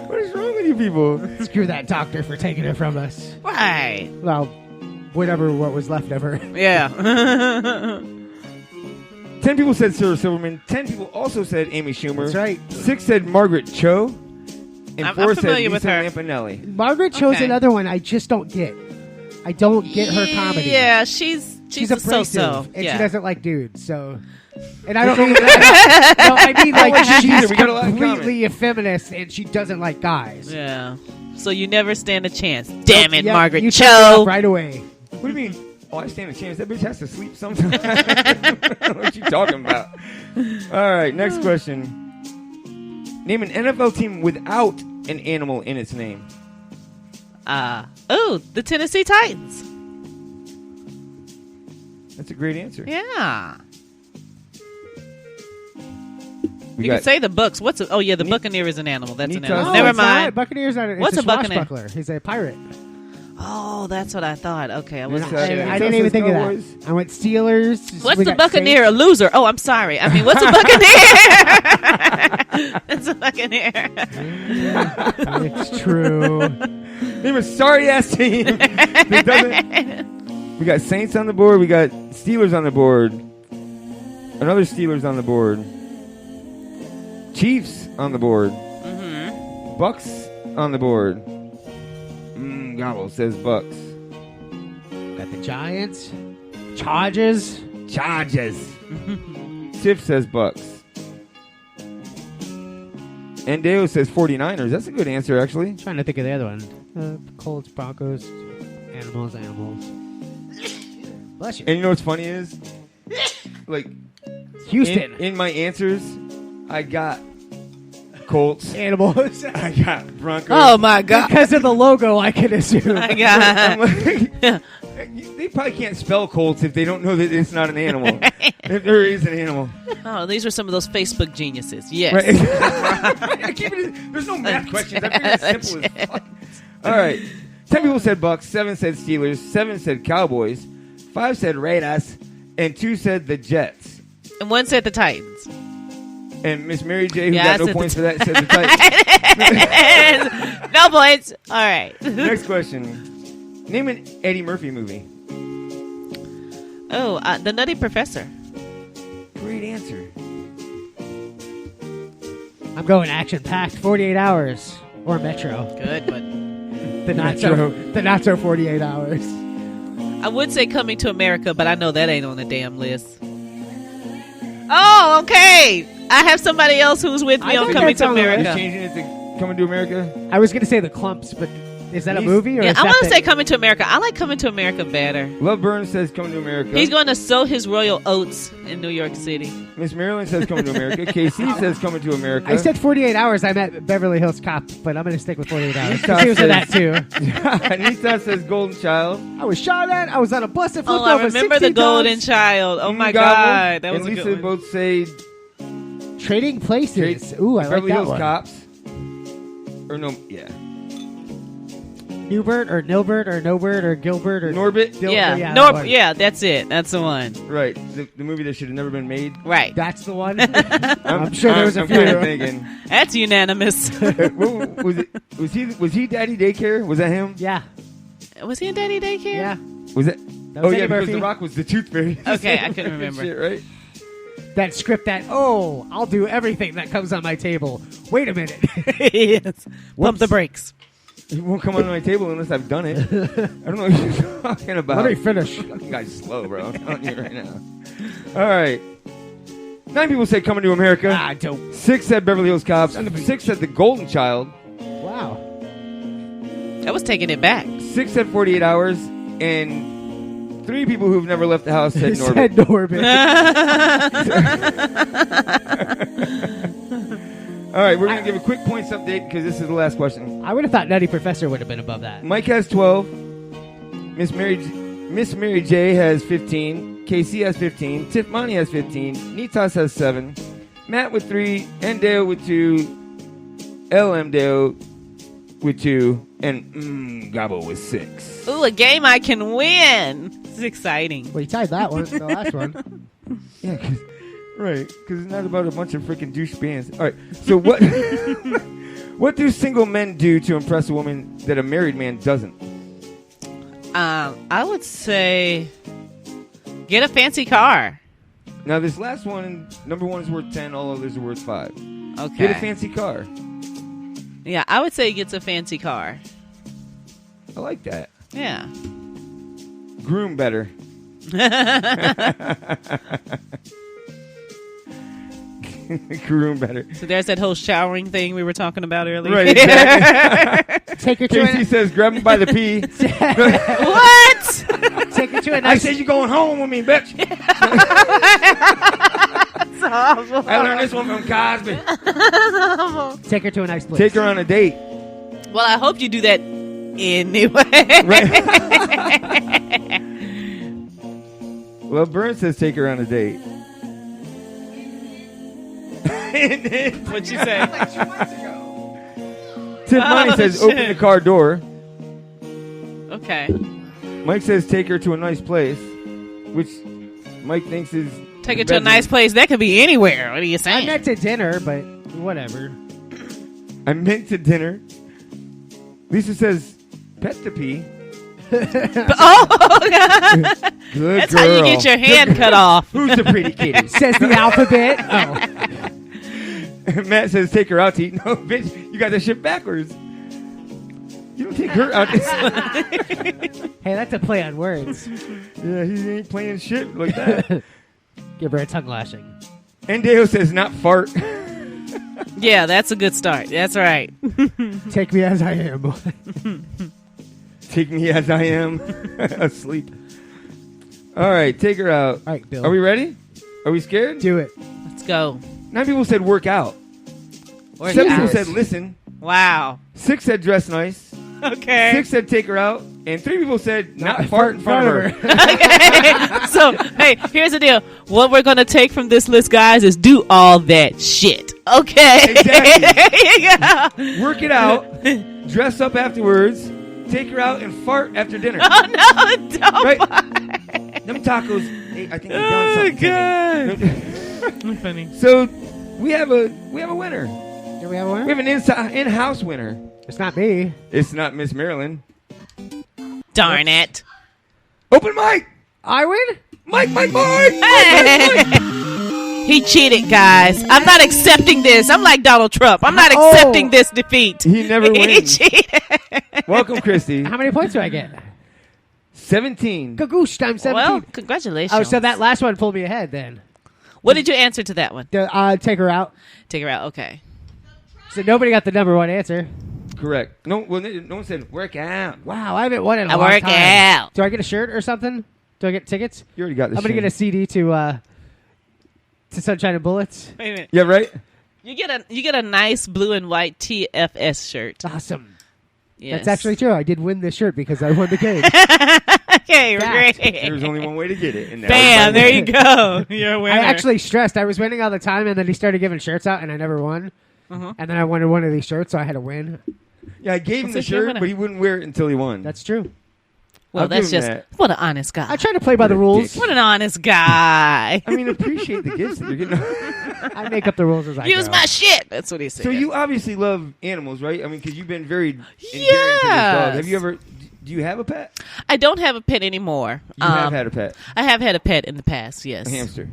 What is wrong with you people? screw that doctor for taking it from us. Right. Well, what was left of her. Yeah. 10 people said Sarah Silverman. 10 people also said Amy Schumer. That's right. 6 said Margaret Cho. And I'm 4 said familiar Lisa with her. Lampanelli. Margaret Cho's Okay. another one I just don't get. I don't get her comedy. Yeah, she's a abrasive, so-so. and Yeah. she doesn't like dudes. So, and I don't mean that. No, I mean like she's We got a lot in completely a feminist, and she doesn't like guys. Yeah. So you never stand a chance. Damn it, Yeah, Margaret you took her Cho. off right away. What do you mean? Oh, I stand a chance. That bitch has to sleep sometime. What you talking about? All right, next question. Name an NFL team without an animal in its name. The Tennessee Titans. That's a great answer. Yeah. We You got can say the Bucks. The Buccaneer is an animal. That's an Nita- animal. Oh, Never it's not. mind. Buccaneers are. It's What's a a Buccaneer? swashbuckler. He's a pirate. Oh, that's what I thought. Okay, I wasn't It's, sure. I didn't even think of Cowboys. that. I went Steelers. What's We the got Buccaneer? Saints. A loser. Oh, I'm sorry. I mean, what's a Buccaneer? It's a Buccaneer. It's true. Name a sorry ass team that doesn't. We got Saints on the board. We got Steelers on the board. Another Steelers on the board. Chiefs on the board. Bucks on the board. Gobble says Bucks. Got the Giants. Chargers. Tiff says Bucks. And Deo says 49ers. That's a good answer, actually. Trying to think of the other one. Colts, Broncos, animals. Bless you. And you know what's funny is? Like, Houston. In my answers, I got Colts. Animals. I got Broncos. Oh, my God. Because of the logo, I can assume. My God. I'm like, they probably can't spell Colts if they don't know that it's not an animal. If there is an animal. Oh, these are some of those Facebook geniuses. Yes. Right. I keep it, there's no math questions. I figured it's simple as fuck. All right. 10 people said Bucks. 7 said Steelers. 7 said Cowboys. 5 said Raiders. And 2 said the Jets. And 1 said the Titans. And Miss Mary J, who Yeah, I got no said points the for that, said the Titans. No points. All right. Next question. Name an Eddie Murphy movie. Oh, The Nutty Professor. Great answer. I'm going action-packed 48 hours. Or Metro. Good, but The not so 48 hours. I would say Coming to America, but I know that ain't on the damn list. Oh, okay. I have somebody else who's with me I on think Coming that's to on the Are you America. changing it to Coming to America? I was going to say the Clumps, but Is that a movie? Or Yeah, is I that want to the- say Coming to America. I like Coming to America better. Love Burns says Coming to America. He's going to sow his royal oats in New York City. Miss Marilyn says Coming to America. KC says Coming to America. I said 48 Hours. I meant Beverly Hills Cop, but I'm going to stick with 48 Hours. Nita He was in that too. Nita says Golden Child. I was shot at. I was on a bus and flipped Oh, I over remember 16 the Golden times. Child. Oh my Gobble. God, that was and a Lisa good one. both say Trading Places. Ooh, I like Beverly that Hills one. Cops. Or no, yeah. Newbert or Nilbert or Nobert or Gilbert or Norbit. Yeah, that's it. That's the one. Right, the movie that should have never been made. Right. That's the one. I'm sure there was a few. I'm kind of thinking. That's unanimous. Was he Daddy Daycare? Was that him? Yeah. Was he in Daddy Daycare? Yeah. Was it? That was Oh yeah, Eddie because Murphy. The Rock was the Tooth Fairy. Okay, I couldn't remember. Shit, right? That script that, I'll do everything that comes on my table. Wait a minute. Yes. Pump the brakes. It won't come on my table unless I've done it. I don't know what you're talking about. Let me finish. Fucking guy's slow, bro. I'm telling you right now. All right. 9 people said Coming to America. Ah, dope. 6 said Beverly Hills Cops. 6 said The Golden Child. Wow. I was taking it back. 6 said 48 Hours. And 3 people who've never left the house said Norbit. Said Norbit. All right, we're going to give a quick points update because this is the last question. I would have thought Nutty Professor would have been above that. Mike has 12. Miss Mary J has 15. KC has 15. Tiff Monty has 15. Nitas has 7. Matt with 3. And Dale with 2. LM Dale with 2. And Gabo with 6. Ooh, a game I can win. It's exciting. Well, you tied that one, the last one. Yeah, right, because it's not about a bunch of freaking douche bands. All right, so what what do single men do to impress a woman that a married man doesn't? I would say get a fancy car. Now, this last one, number 1 is worth 10, all others are worth 5. Okay. Get a fancy car. Yeah, I would say he gets a fancy car. I like that. Yeah. Groom better. Groom better. So there's that whole showering thing we were talking about earlier. Right, exactly. Take her to Casey says, grab him by the pee. What? Take her to a I nice... said you're going home with me, bitch. That's awful. I learned this one from Cosby. Take her to a nice place. Take her on a date. Well, I hope you do that anyway. Well, Burns says take her on a date. What'd you say? Tim Money says shit. open the car door. Okay. Mike says take her to a nice place, which Mike thinks is Take her to a nice place. That could be anywhere. What are you I saying? meant to dinner, but whatever. I meant to dinner. Lisa says pet to pee. Oh, God. Good That's girl. how you get your hand cut off. Who's the pretty kitty? Says the alphabet. Oh. Matt says take her out to eat. No, bitch, you got that shit backwards. You don't take her out to Hey, that's a play on words. Yeah, he ain't playing shit like that. Give her a tongue lashing. And Deo says not fart. Yeah, that's a good start. That's right. Take me as I am. Take me as I am, asleep. All right, take her out. All right, Bill. Are we ready? Are we scared? Do it. Let's go. 9 people said work out. Work 7 out. people said listen. Wow. 6 said dress nice. Okay. 6 said take her out. And 3 people said not fart in front of her. Okay. So, hey, here's the deal. What we're going to take from this list, guys, is do all that shit. Okay. Exactly. There you go. Work it out. Dress up afterwards. Take her out and fart after dinner. Oh, no, don't. Right? Them tacos, I think they've done something. God. Funny. So we have a winner. Do we have a winner? We have an in-house winner. It's not me. It's not Miss Marilyn. Darn it. Open mic. I win? Mike. He cheated, guys. I'm not accepting this. I'm like Donald Trump. I'm not accepting this defeat. He never He wins. cheated. Welcome, Christy. How many points do I get? 17. Gagoosh, I'm 17. Well, congratulations. Oh, so that last one pulled me ahead then. What did you answer to that one? Take her out. Take her out. Okay. So nobody got the number 1 answer. Correct. No one said work out. Wow, I haven't won in a I long work time. out. Do I get a shirt or something? Do I get tickets? You already got this. I'm gonna get a CD to Sunshine and Bullets. Wait a minute. Yeah, right. You get a nice blue and white TFS shirt. Awesome. Yes. That's actually true. I did win this shirt because I won the game. Okay, Fact. great. There's only one way to get it. And Bam! There you go. You're a winner. I actually stressed. I was winning all the time, and then he started giving shirts out, and I never won. And then I wanted one of these shirts, so I had to win. Yeah, I gave him the What's your shirt, winner? but he wouldn't wear it until he won. That's true. Well, I'll that's give him just that. what an honest guy. I try to play by the rules. What an honest guy. I mean, appreciate the gifts that you're getting. I make up the rules as I Use go. my shit. That's what he said. So you obviously love animals, right? I mean, because you've been very endearing to this Yes. dog. Have you ever? Do you have a pet? I don't have a pet anymore. You have had a pet. I have had a pet in the past. Yes. A hamster.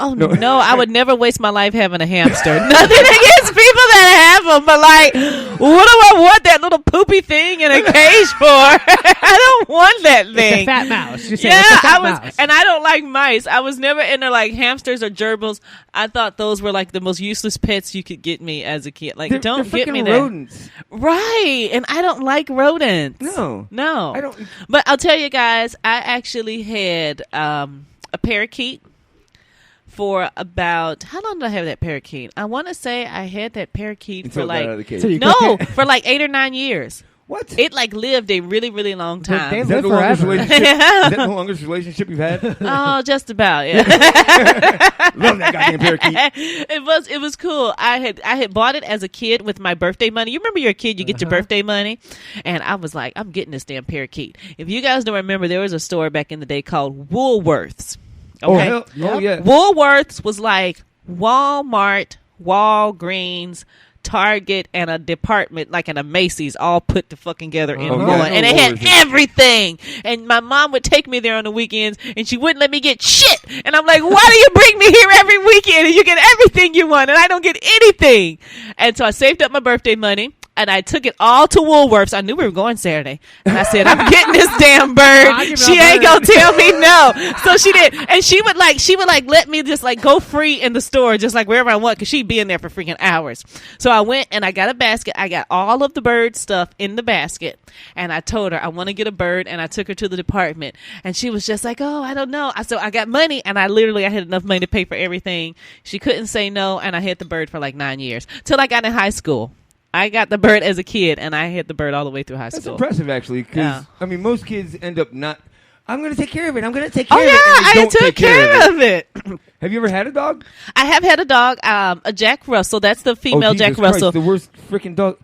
Oh No. no, I would never waste my life having a hamster. Nothing against people that have them, but like, what do I want that little poopy thing in a cage for? I don't want that thing. It's a fat mouse. Just say Yeah, it's a fat I was, mouse. and I don't like mice. I was never into like hamsters or gerbils. I thought those were like the most useless pets you could get me as a kid. Like, They're don't get freaking me that. rodents. Right, and I don't like rodents. No. No. I don't. But I'll tell you guys, I actually had a parakeet for about, how long did I have that parakeet? I want to say I had that parakeet Until for it got out of the like, cage. So you no, cooked it? for like 8 or 9 years. What? It like lived a really, really long But time. they Is that live the longest forever. relationship? Is that the longest relationship you've had? Oh, just about, yeah. Love that goddamn parakeet. It was cool. I had bought it as a kid with my birthday money. You remember you're a kid, you get your birthday money, and I was like, I'm getting this damn parakeet. If you guys don't remember, there was a store back in the day called Woolworths. Oh, Okay, hell, oh yeah. Woolworths was like Walmart, Walgreens, Target, and a department like in a Macy's all put the fucking together in Oh, one. yeah, And no it had worries. everything. And my mom would take me there on the weekends and she wouldn't let me get shit. And I'm like, why do you bring me here every weekend and you get everything you want and I don't get anything? And so I saved up my birthday money. And I took it all to Woolworths. I knew we were going Saturday. And I said, I'm getting this damn bird. She ain't going to tell me no. So she did. And she would let me just like go free in the store, just like wherever I want, because she'd be in there for freaking hours. So I went and I got a basket. I got all of the bird stuff in the basket. And I told her, I want to get a bird. And I took her to the department. And she was just like, oh, I don't know. So I got money. And I had enough money to pay for everything. She couldn't say no. And I had the bird for like 9 years. Till I got in high school. I got the bird as a kid, and I had the bird all the way through high That's school. impressive, actually, because, Yeah. I mean, most kids end up not, I'm going to take care of it, I'm going to take care Oh, of it. yeah, and they I don't took take care of it. Have you ever had a dog? I have had a dog, a Jack Russell. That's the female Jesus Jack Christ, Russell. the worst freaking dog.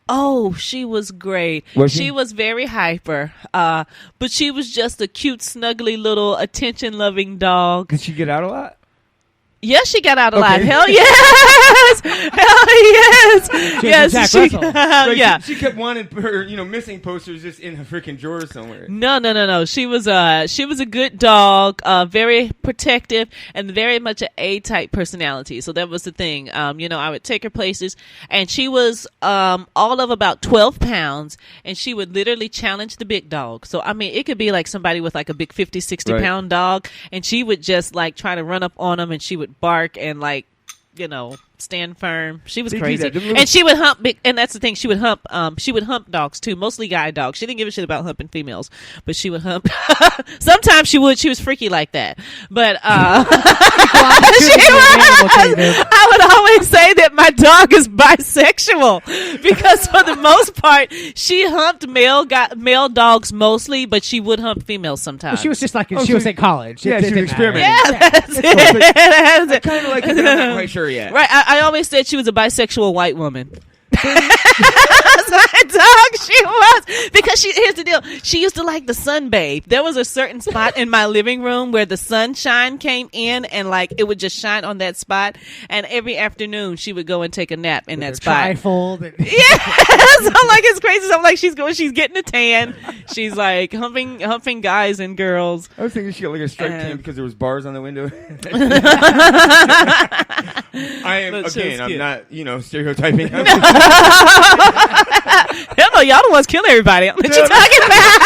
Oh, she was great. Was she? was very hyper, but she was just a cute, snuggly little attention-loving dog. Did she get out a lot? Yes, she got out alive. Okay. Hell yes! Hell yes! Yes, Jack she. Russell. Right, Yeah. She kept wanting her, missing posters just in her freaking drawer somewhere. No. She was a good dog, very protective, and very much an A-type personality. So that was the thing. I would take her places, and she was all of about 12 pounds, and she would literally challenge the big dog. So I mean, it could be like somebody with like a big 50, 60 Right. pound dog, and she would just like try to run up on them, and she would bark and like, stand firm. She was They do crazy, that. Them little- and she would hump big. And that's the thing, she would hump. She would hump dogs too, mostly guy dogs. She didn't give a shit about humping females, but she would hump. Sometimes she would. She was freaky like that, but she was. I would always say that my dog is bisexual because for the most part, she humped male dogs mostly, but she would hump females sometimes. She was just like Oh, she so- was in college. Yeah, It she was didn't matter. experimenting. Yeah, that's it. That's it. Kind of like it, but I'm not quite sure yet. Right, I always said she was a bisexual white woman. That's my dog. She was, because here's the deal. She used to like the sunbathe. There was a certain spot in my living room where the sunshine came in, and like it would just shine on that spot. And every afternoon she would go and take a nap in that spot. Trifold. And Yeah, so I'm like, it's crazy. So I'm like, she's getting a tan. She's like humping guys and girls. I was thinking she got like a striped tan because there was bars on the window. I am, But she was again, I'm cute. not, stereotyping. Hell no, y'all the ones killing everybody. What you talking about?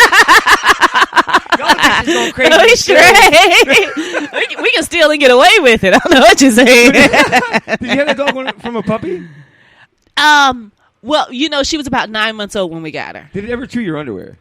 Y'all bitches going crazy. No, he's straight. we can steal and get away with it. I don't know what you're saying. Did you have that dog from a puppy? Well, she was about 9 months old when we got her. Did it ever chew your underwear?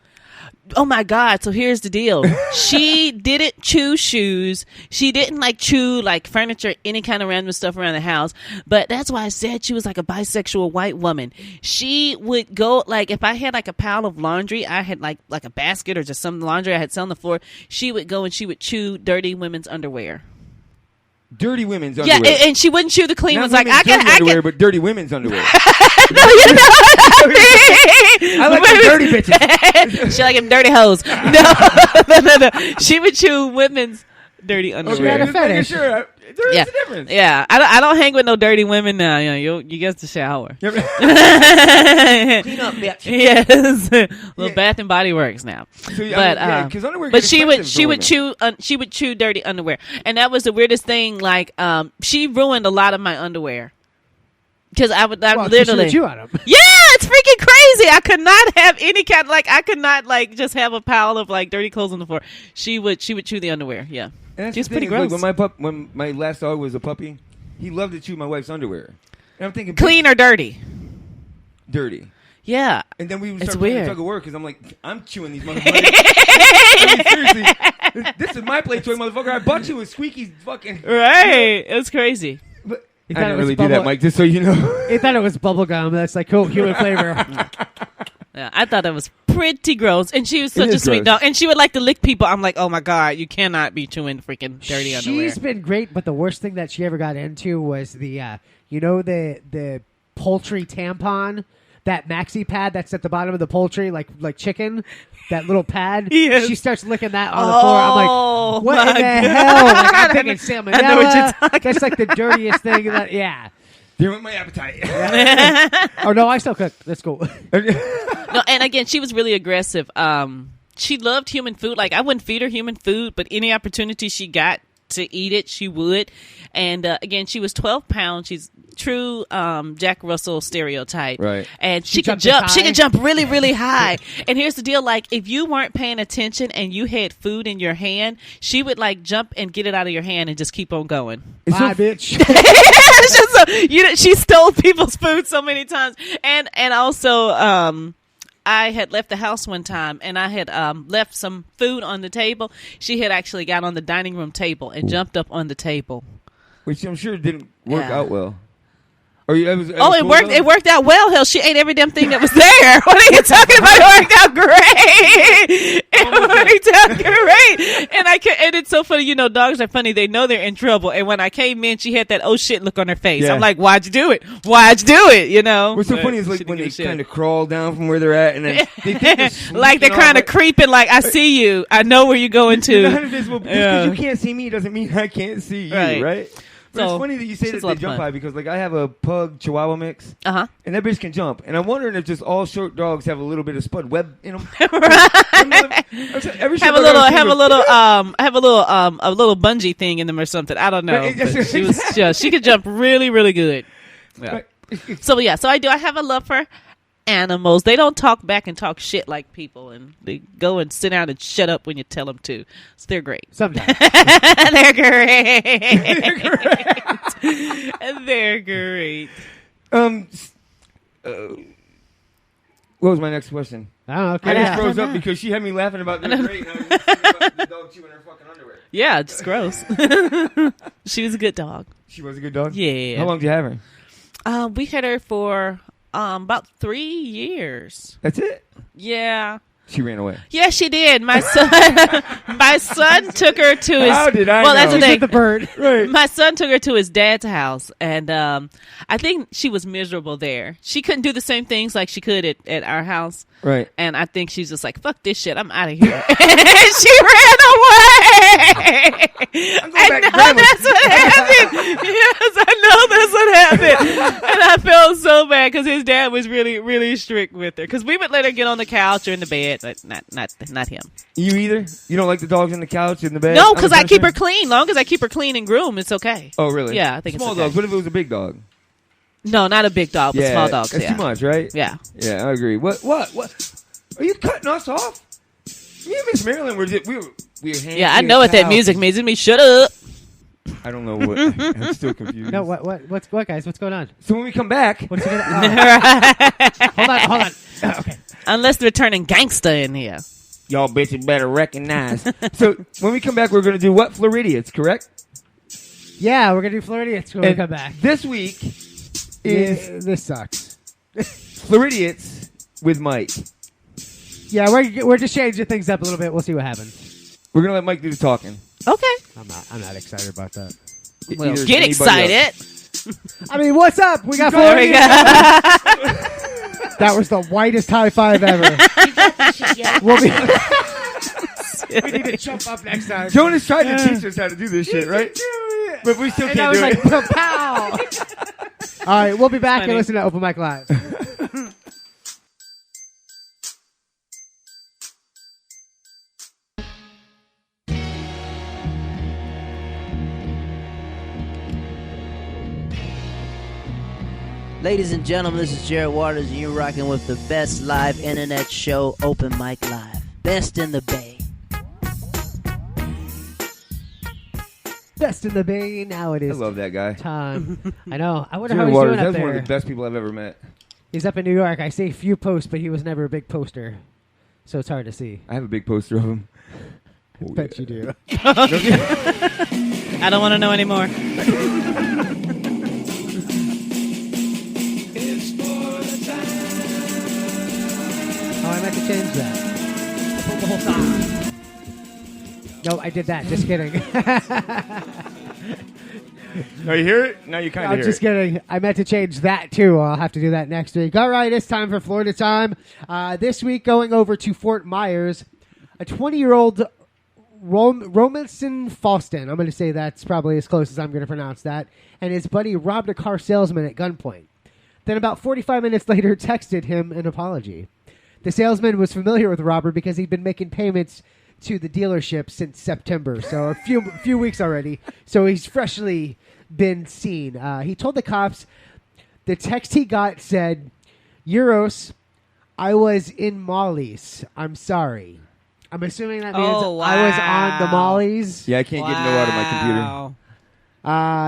Oh my God. So here's the deal. She didn't chew shoes. She didn't chew furniture, any kind of random stuff around the house. But that's why I said she was like a bisexual white woman. She would go, if I had a pile of laundry, I had like a basket or just some laundry I had set on the floor. She would go and she would chew dirty women's underwear. Dirty women's underwear. Yeah, and she wouldn't chew the clean ones. I can. But dirty women's underwear. No, you know what I mean? I like the dirty bitches. She like them dirty hoes. No. She would chew women's dirty underwear. She had a fetish. Sure. There's a difference. Yeah, I don't hang with no dirty women now. You get to shower. Clean up, bitch. Yes, little Bath and Body Works now. So, underwear. But she would chew dirty underwear, and that was the weirdest thing. She ruined a lot of my underwear. Because I would literally chew on them. Yeah, it's freaking crazy. I could not have any kind I could not just have a pile of dirty clothes on the floor. She would chew the underwear. Yeah, she's pretty gross. When my last dog was a puppy, he loved to chew my wife's underwear. And I'm thinking, clean or dirty? Dirty. Yeah. And then we would it's start playing weird. tug of war because I'm like, I'm chewing these motherfuckers. I mean, seriously, this is my play toy, motherfucker. I bought you a squeaky fucking. Right. It's crazy. But I didn't really do that, Mike, just so you know. He thought it was bubble gum. That's cool human flavor. Yeah, I thought that was pretty gross. And she was such a sweet dog. And she would like to lick people. I'm like, oh my God, you cannot be chewing freaking dirty underwear. She's been great, but the worst thing that she ever got into was the poultry tampon, that maxi pad that's at the bottom of the poultry, like chicken, that little pad. Yes. She starts licking that on the floor. I'm like, what in the hell? I'm thinking salmonella. I know what you're talking That's like the dirtiest thing. Yeah. Deal with my appetite. Oh no, I still cook. That's cool. No, and again, she was really aggressive. She loved human food. I wouldn't feed her human food, but any opportunity she got to eat it, she would. And again, she was 12 pounds. She's true Jack Russell stereotype. Right. And she could jump. She could jump really, really high. And here's the deal: if you weren't paying attention and you had food in your hand, she would jump and get it out of your hand and just keep on going. Bye, bitch. She stole people's food so many times, and also I had left the house one time and I had left some food on the table. She had actually got on the dining room table and jumped up on the table, which I'm sure didn't work out well. It worked. It worked out well. Hell, she ate every damn thing that was there. What are you talking about? It worked out great. It worked out great. And it's so funny. Dogs are funny. They know they're in trouble. And when I came in, she had that oh shit look on her face. Yeah. I'm like, why'd you do it? Why'd you do it? What's so funny is when they kind of crawl down from where they're at, and then they think they're kind of creeping. I see you. I know where you're going to. You're not invisible. Just because you can't see me doesn't mean I can't see you, right? But it's funny that you say that they jump high because I have a pug Chihuahua mix, and that bitch can jump. And I'm wondering if just all short dogs have a little bit of spud web in them. Have a little bungee thing in them or something. I don't know. She could jump really, really good. Yeah. So I do. I have a love for animals. They don't talk back and talk shit like people, and they go and sit down and shut up when you tell them to. So they're great. Sometimes. They're great. They're great. What was my next question? I just froze up because she had me laughing about they're great, and I was thinking about the dog chewing her fucking underwear. Yeah, it's gross. She was a good dog. She was a good dog? Yeah. How long did you have her? We had her for about 3 years. That's it? Yeah. She ran away. Yeah, she did. My son took her to his. How did I know? That's the thing. The bird. Right. My son took her to his dad's house, and I think she was miserable there. She couldn't do the same things like she could at our house. Right. And I think she's just like, fuck this shit, I'm out of here. And she ran away. I know that's what happened. Yes, I know that's what happened. And I felt so bad because his dad was really, really strict with her. Because we would let her get on the couch or in the bed, but not him. You either? You don't like the dogs on the couch, in the bed? No, because I keep her clean. Long as I keep her clean and groomed, it's okay. Oh, really? Yeah, I think small it's okay. dogs. What if it was a big dog? No, not a big dog, but small dogs. That's too much, right? Yeah. Yeah, I agree. What? Are you cutting us off? Me and Miss Marilyn we were hanging. Yeah, I know what that music means. It means shut up. I don't know what. I'm still confused. No, what, guys? What's going on? So when we come back, What's going on? Hold on. Okay. Unless they're turning gangsta in here. Y'all bitches better recognize. So when we come back, we're going to do what? FLoridiots, correct? Yeah, we're going to do FLoridiots when we come back. This week is this sucks. FLoridiots with Mike. Yeah, we're just changing things up a little bit. We'll see what happens. We're going to let Mike do the talking. Okay. I'm not excited about that. Well, get excited. I mean, what's up? We got There we FLoridiots. That was the whitest high five ever. We need to jump up next time. Jonas tried to teach us how to do this shit, right? But we still can't do it. Like, pow! All right, we'll be back and listen to Open Mic Live. Ladies and gentlemen, this is Jared Waters, and you're rocking with the best live internet show, Open Mic Live. Best in the Bay. Best in the Bay. Now it is. I love that guy. Time. I know. I wonder Jared how he's Waters, doing up that's there. one of the best people I've ever met. He's up in New York. I see a few posts, but he was never a big poster, so it's hard to see. I have a big poster of him. I bet you do. I don't want to know anymore. Oh, I meant to change that. Pull the whole song. No, I did that. Just kidding. No, you hear it? No, you kind of hear I'm just it. kidding. I meant to change that, too. I'll have to do that next week. All right, it's time for Florida time. This week, going over to Fort Myers, a 20-year-old Romanson Falston, I'm going to say that's probably as close as I'm going to pronounce that, and his buddy robbed a car salesman at gunpoint. Then about 45 minutes later, texted him an apology. The salesman was familiar with Robert because he'd been making payments to the dealership since September, so a few weeks already. So he's freshly been seen. He told the cops the text he got said, "Euros, I was in Molly's. I'm sorry." I'm assuming that means I was on the Molly's. Yeah, I can't get no out of my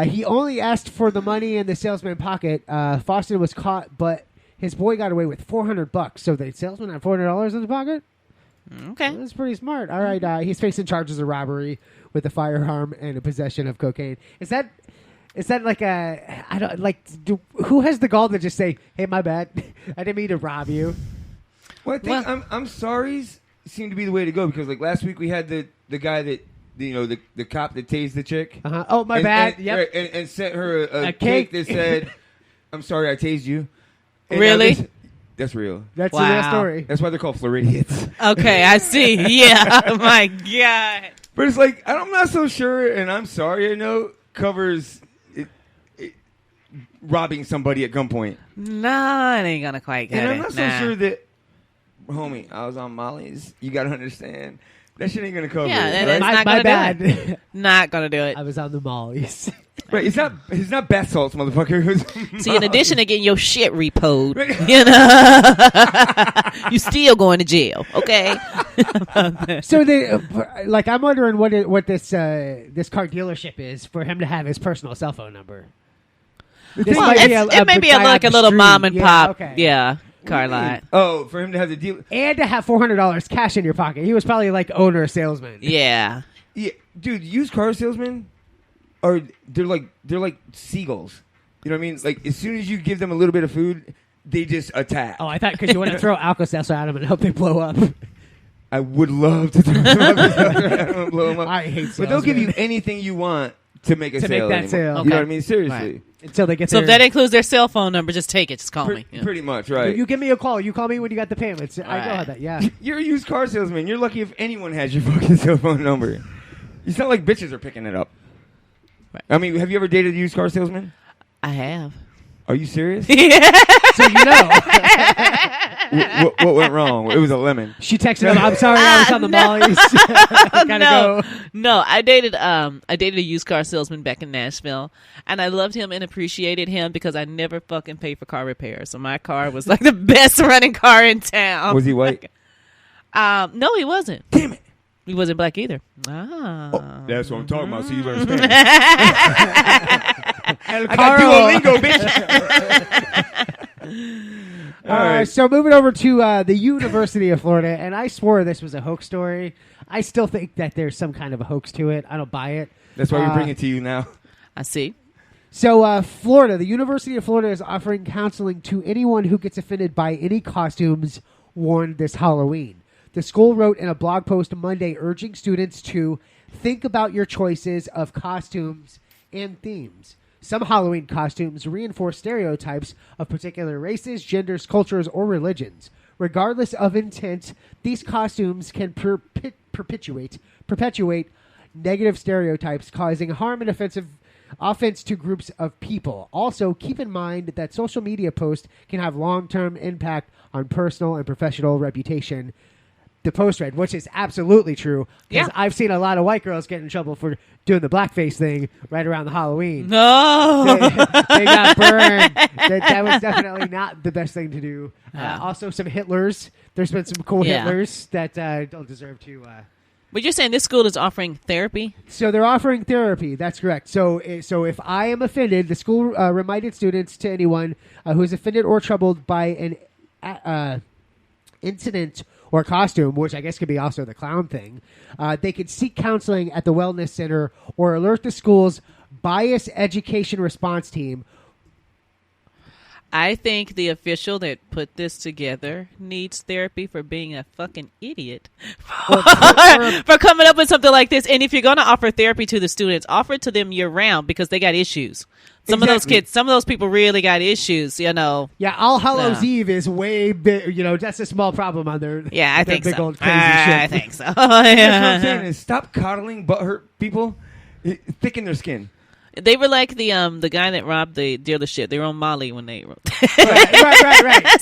computer. He only asked for the money in the salesman's pocket. Fawston was caught, but his boy got away with $400. So the salesman had $400 in his pocket? Okay. That's pretty smart. All right, he's facing charges of robbery with a firearm and a possession of cocaine. Is that like a who has the gall to just say, "Hey, my bad, I didn't mean to rob you"? Well, I think I'm sorry's seem to be the way to go because like last week we had the guy that the cop that tased the chick. Oh, my bad. Yep. And sent her a cake that said, "I'm sorry, I tased you." And really? That's real. That's a real story. That's why they're called FLoridiots. Okay, I see. Yeah. Oh, my God. But it's like, I'm not so sure, and I'm sorry, I know, covers robbing somebody at gunpoint. No, it ain't going to quite get and it. I'm not so sure that, homie, I was on Molly's. You got to understand. That shit ain't going to cover it. That's right? not my going to bad. do it. Not going to do it. I was on the Molly's. Right, it's not bath salts, motherfucker. See, in addition to getting your shit repoed, you still going to jail, okay? So I'm wondering what this car dealership is for him to have his personal cell phone number. It may be like a little mom and pop, car lot. Oh, for him to have the deal and to have $400 cash in your pocket. He was probably like owner salesman. Yeah, dude, used car salesmen. Or they're like seagulls. You know what I mean? Like as soon as you give them a little bit of food, they just attack. Oh, I thought because you want to throw Alka-Seltzer at them and hope they blow up. I would love to throw Alka-Seltzer at them and blow them up. I hate salesmen. But they'll give you anything you want to make a sale. Make that sale. You know what I mean? Seriously. Right. Until they get so if that includes their cell phone number, just take it. Just call me. Pretty much, right? You give me a call. You call me when you got the payments. I know how that. Yeah. You're a used car salesman. You're lucky if anyone has your fucking cell phone number. It's not like bitches are picking it up. I mean, have you ever dated a used car salesman? I have. Are you serious? Yeah. So you know. What went wrong? It was a lemon. She texted him, "I'm sorry, I was on the Molly's." No, I dated a used car salesman back in Nashville, and I loved him and appreciated him because I never fucking paid for car repairs. So my car was like the best running car in town. Was he white? No, he wasn't. Damn it. He wasn't black either. Ah. Oh, that's what I'm talking about. So you learn Spanish. El I got Duolingo, bitch. All right. So moving over to the University of Florida, and I swore this was a hoax story. I still think that there's some kind of a hoax to it. I don't buy it. That's why we bring it to you now. I see. So Florida, the University of Florida is offering counseling to anyone who gets offended by any costumes worn this Halloween. The school wrote in a blog post Monday urging students to think about your choices of costumes and themes. Some Halloween costumes reinforce stereotypes of particular races, genders, cultures, or religions. Regardless of intent, these costumes can perpetuate negative stereotypes, causing harm and offense to groups of people. Also, keep in mind that social media posts can have long-term impact on personal and professional reputation. The post read, which is absolutely true, because I've seen a lot of white girls get in trouble for doing the blackface thing right around the Halloween. No, they got burned. That was definitely not the best thing to do. Also, some Hitlers. There's been some cool Hitlers that don't deserve to. But you're saying this school is offering therapy? So they're offering therapy. That's correct. So if I am offended, the school reminded students to anyone who is offended or troubled by an incident or costume, which I guess could be also the clown thing, they could seek counseling at the Wellness Center or alert the school's Bias Education Response Team. I think the official that put this together needs therapy for being a fucking idiot for coming up with something like this. And if you're going to offer therapy to the students, offer it to them year round because they got issues. Some of those kids, some of those people really got issues, you know. Yeah, All Hallows Eve is way big. You know, that's a small problem on their I think big so. Old crazy shit. I think so. That's what I'm saying is stop coddling butthurt people. Thicken their skin. They were like the guy that robbed the dealership. They were on Molly when they wrote. right.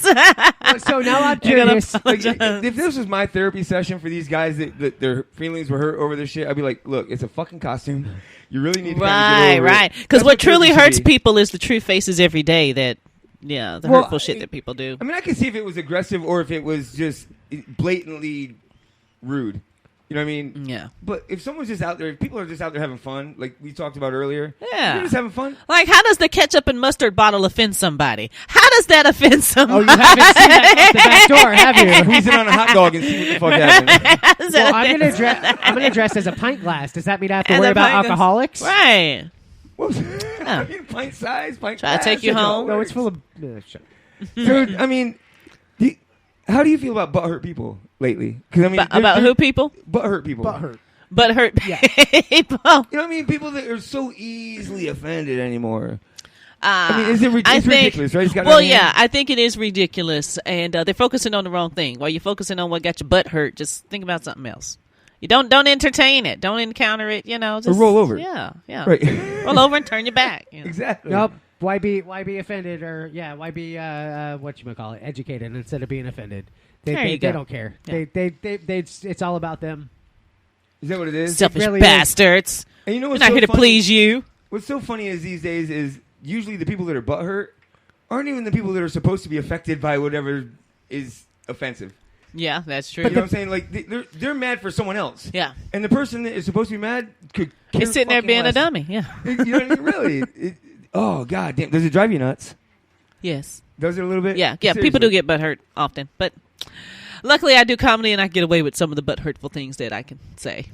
So now I'm curious. Like, if this was my therapy session for these guys that their feelings were hurt over this shit, I'd be like, look, it's a fucking costume. You really need to get over it. Because what truly hurts people is the true faces every day that, the hurtful shit that people do. I mean, I could see if it was aggressive or if it was just blatantly rude. You know what I mean? Yeah. But if someone's just out there, if people are just out there having fun, like we talked about earlier, they're just having fun. Like, how does the ketchup and mustard bottle offend somebody? How does that offend somebody? Oh, you haven't seen that off the back door, have you? Squeeze it on a hot dog and see what the fuck happens. Well, I'm gonna dress as a pint glass. Does that mean I have to worry about alcoholics? Right. I mean, pint size, pint glass. Try to take you home. No, it's full of Dude, I mean, how do you feel about butthurt people lately? Because I mean, about who people? Butthurt people. Butthurt people. You know what I mean? People that are so easily offended anymore. I mean, it's ridiculous, right? I think it is ridiculous, and they're focusing on the wrong thing. While you're focusing on what got your butt hurt, just think about something else. You don't entertain it. Don't encounter it. You know, just or roll over. Yeah. Right. Roll over and turn your back. You know? Exactly. Nope. Why be offended or why be educated instead of being offended? They don't care. Yeah. They it's all about them. Is that what it is? Selfish really bastards. And you know what's We're not here to please you. What's so funny is these days is usually the people that are butthurt aren't even the people that are supposed to be affected by whatever is offensive. Yeah, that's true. But you know what I'm saying? Like they're mad for someone else. Yeah. And the person that is supposed to be mad could care It's sitting there fucking being less. a dummy. Yeah. You know what I mean? Really? Oh, God damn. Does it drive you nuts? Yes. Does it a little bit? Yeah. Seriously. People do get butt hurt often, but luckily I do comedy and I get away with some of the butt hurtful things that I can say.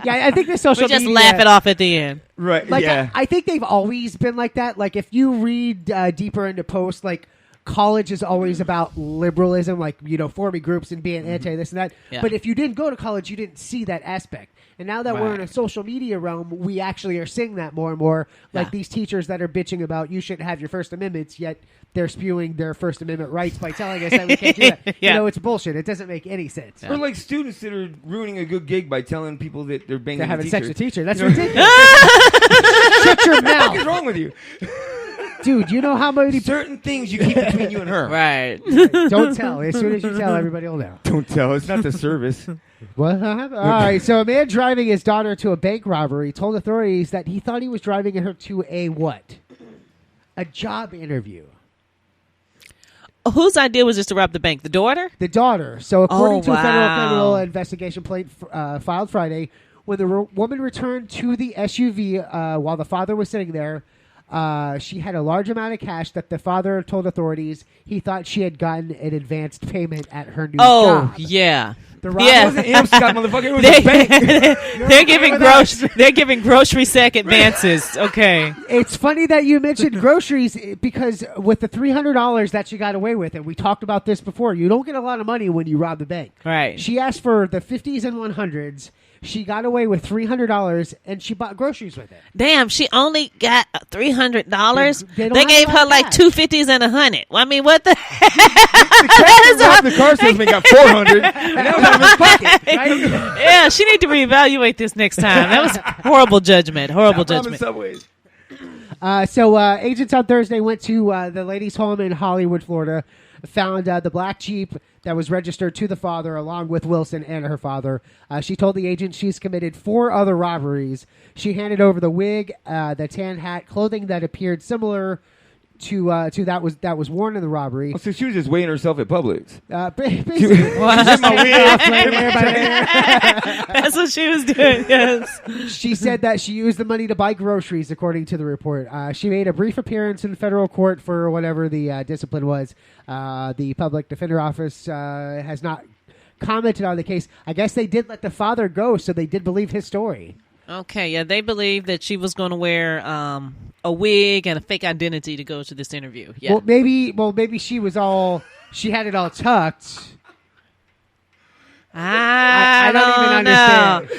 I think the social media... We just media, laugh it off at the end. Right, like, I think they've always been like that. Like, if you read deeper into posts, like, college is always about liberalism, like, forming groups and being anti this and that. Yeah. But if you didn't go to college, you didn't see that aspect. And now that we're in a social media realm, we actually are seeing that more and more. Like these teachers that are bitching about you shouldn't have your First Amendments, yet they're spewing their First Amendment rights by telling us that we can't do that. It's bullshit. It doesn't make any sense. Or like students that are ruining a good gig by telling people that they're banging They're having the sex with a teacher. That's ridiculous. Shut your mouth. What is wrong with you? Dude, you know how many certain things you keep between you and her. Right. Don't tell. As soon as you tell, everybody will know. Don't tell. It's not the service. What happened? All right. So a man driving his daughter to a bank robbery told authorities that he thought he was driving her to a what? A job interview. whose idea was this to rob the bank? The daughter? The daughter. So according to a federal wow. criminal investigation filed Friday, when the woman returned to the SUV while the father was sitting there, she had a large amount of cash that the father told authorities he thought she had gotten an advanced payment at her new job. Yeah. The It wasn't Amscott, motherfucker. It was a bank. They're giving grocery sack advances. Okay. It's funny that you mentioned groceries because with the $300 that she got away with, and we talked about this before, you don't get a lot of money when you rob the bank. Right. She asked for the 50s and 100s. She got away with $300, and she bought groceries with it. Damn, she only got $300. They They gave her like cash. 2 50s and 100. I mean, what the The car salesman got 400, and that was out of his pocket. Right? Yeah, she need to reevaluate this next time. That was horrible judgment. Horrible judgment. Subways. So agents on Thursday went to the lady's home in Hollywood, Florida, found the black Jeep that was registered to the father along with Wilson and her father. She told the agent she's committed 4 other robberies. She handed over the wig, the tan hat, clothing that appeared similar to that was worn in the robbery. Oh, so she was just weighing herself at Publix. Basically, That's what she was doing, yes. She said that she used the money to buy groceries, according to the report. She made a brief appearance in federal court for whatever the discipline was. The public defender office has not commented on the case. I guess they did let the father go, so they did believe his story. Okay, yeah, they believe that she was going to wear a wig and a fake identity to go to this interview. Yeah. Well, maybe she had it all tucked. I don't even understand.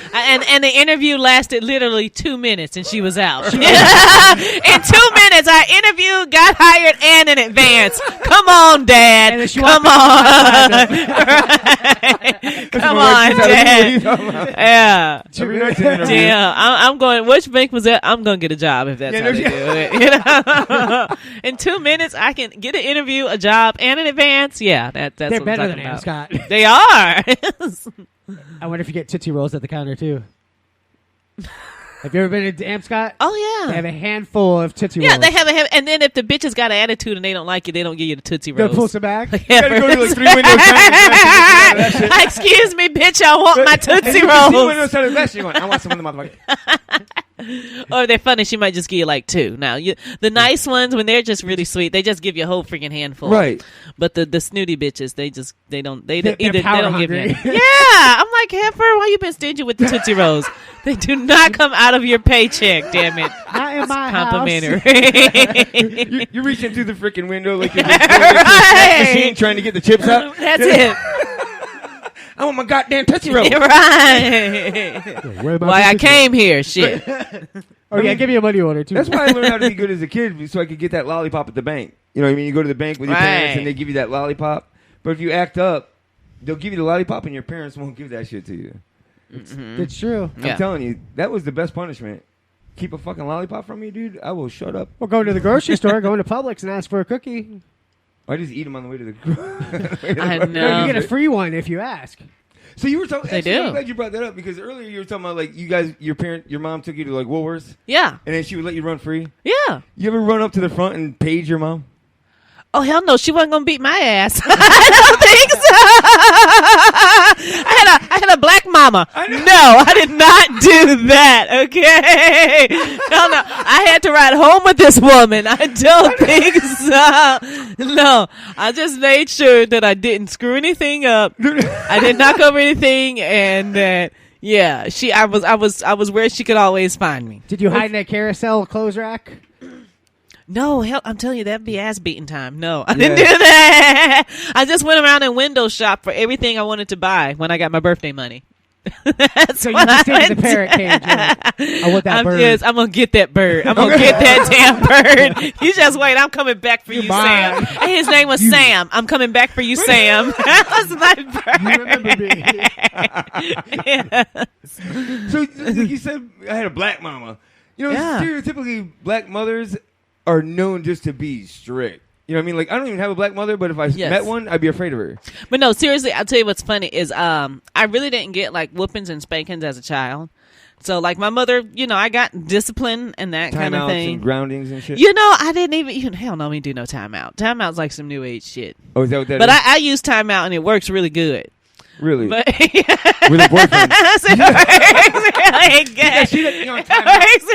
And the interview lasted literally 2 minutes, and she was out. In 2 minutes, our interview got hired and in advance. Come on, Dad. Come on. Come on, Dad. Yeah. Yeah. I'm going. Which bank was that? I'm going to get a job if that's how they do it. You know? In 2 minutes, I can get an interview, a job, and in advance. Yeah, that's They're what I'm better talking than about. Scott. They are. I wonder if you get Tootsie Rolls at the counter, too. Have you ever been to Amscott? Oh, yeah. They have a handful of Tootsie Rolls. Yeah, they have and then if the bitches got an attitude and they don't like you, they don't give you the Tootsie They'll Rolls. pull some back. You gotta go to like 3 windows. Excuse me, bitch, I want my Tootsie 3 Rolls. windows to the left, you're going, I want some of the motherfucker. Or if they're funny, she might just give you like 2. Now, the nice ones, when they're just really sweet, they just give you a whole freaking handful. Right. But the snooty bitches, they don't give power you. hungry. Yeah, I'm like, Heifer, why you been stingy with the Tootsie Rolls? They do not come out of your paycheck, damn it. Not in my Complimentary. You're reaching through the freaking window like you're Right. machine trying to get the chips out. That's it. I want my goddamn Tootsie Roll. Right. Why I came here, shit. Oh, yeah, give me a money order, too. That's why I learned how to be good as a kid, so I could get that lollipop at the bank. You know what I mean? You go to the bank with your parents and they give you that lollipop. But if you act up, they'll give you the lollipop and your parents won't give that shit to you. It's true. I'm telling you, that was the best punishment. Keep a fucking lollipop from me, dude. I will shut up. Or go to the grocery store, go into Publix and ask for a cookie. I just eat them on the way to the. I know. No, you get a free one if you ask. So you were talking. They do. I'm glad you brought that up because earlier you were talking about like you guys, your mom took you to like Woolworths. Yeah. And then she would let you run free. Yeah. You ever run up to the front and page your mom? Oh, hell no. She wasn't going to beat my ass. I don't think so. I had a black mama. No, I did not do that. Okay. Hell no. I had to ride home with this woman. I don't think so. No. I just made sure that I didn't screw anything up. I didn't knock over anything and that. Yeah, I was where she could always find me. Did you hide in a carousel clothes rack? No, hell, I'm telling you, that'd be ass beating time. No, I didn't do that. I just went around and window shopped for everything I wanted to buy when I got my birthday money. So you just stayed in the parrot cage. I want that bird. Yes, I'm going to get that bird. I'm going to get that damn bird. You just wait. I'm coming back for you, Sam. And his name was Sam. I'm coming back for you, Sam. That was my bird. You remember me. So, like you said, I had a black mama. You know, stereotypically, black mothers are known just to be strict. You know what I mean? Like, I don't even have a black mother, but if I met one, I'd be afraid of her. But no, seriously, I'll tell you what's funny is I really didn't get, like, whoopings and spankings as a child. So, like, my mother, I got discipline and that kind of thing. And groundings and shit? I didn't even, hell no, we do no timeout. Timeout's like some new age shit. Oh, is that what that but is? I use timeout and it works really good. Really? But with a boyfriend. It works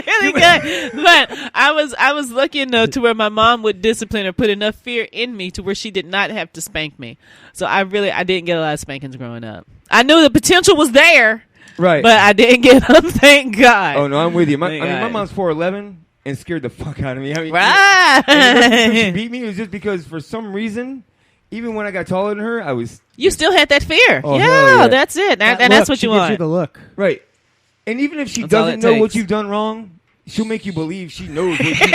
really good. But I was lucky enough to where my mom would discipline or put enough fear in me to where she did not have to spank me. So I didn't get a lot of spankings growing up. I knew the potential was there. Right. But I didn't get them, thank God. Oh, no, I'm with you. My mom's 4'11" and scared the fuck out of me. Right. She beat me. It was just because for some reason, even when I got taller than her, I was... You still had that fear. Oh, yeah, that's it. And that's what you want. Gives you the look. Right. And even if she That's all doesn't it know what takes. you've done wrong, she'll make you believe she knows what you've done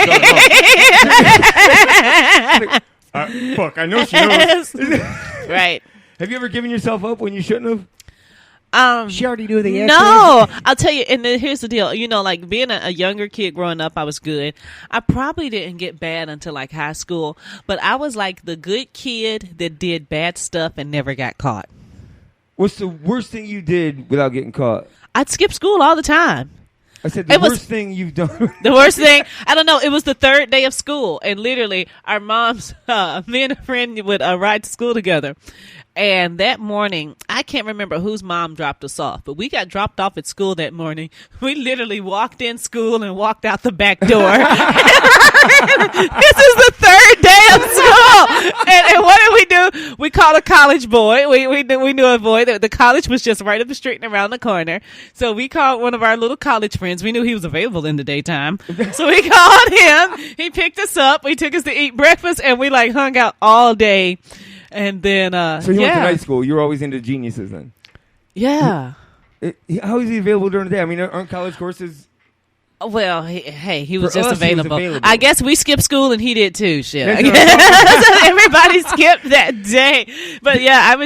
wrong. Fuck, I know she knows. Right. Have you ever given yourself up when you shouldn't have? She already knew the answer. No, I'll tell you. And then here's the deal. Like being a younger kid growing up, I was good. I probably didn't get bad until like high school, but I was like the good kid that did bad stuff and never got caught. What's the worst thing you did without getting caught? I'd skip school all the time. I said the worst thing you've done. The worst thing, I don't know. It was the third day of school, and literally, our moms, me and a friend would ride to school together. And that morning, I can't remember whose mom dropped us off, but we got dropped off at school that morning. We literally walked in school and walked out the back door. This is the third day of school. And what did we do? We called a college boy. We knew a boy. The college was just right up the street and around the corner. So we called one of our little college friends. We knew he was available in the daytime. So we called him. He picked us up. We took us to eat breakfast, and we like hung out all day. And then, so you went to night school. You were always into geniuses then. Yeah. How is he available during the day? I mean, aren't college courses? Well, he was For just us, he was available. available. I guess we skipped school and he did too. Shit. That's I guess. Everybody skipped that day. But yeah, I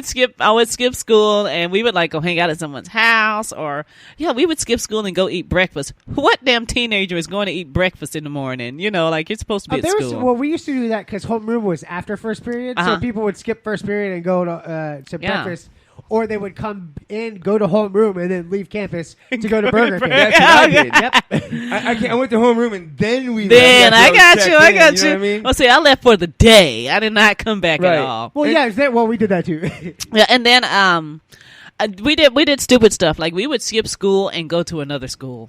would skip school and we would like go hang out at someone's house, or we would skip school and go eat breakfast. What damn teenager is going to eat breakfast in the morning? Like you're supposed to be at school. We used to do that because homeroom was after first period, so people would skip first period and go to breakfast. Or they would come in, go to homeroom, and then leave campus to go to Burger King. That's what I did. Yep. I went to homeroom, and then we Then left. I got you. You know what I mean? Well, see, I left for the day. I did not come back at all. Well, we did that too. Yeah, and then we did stupid stuff. Like we would skip school and go to another school.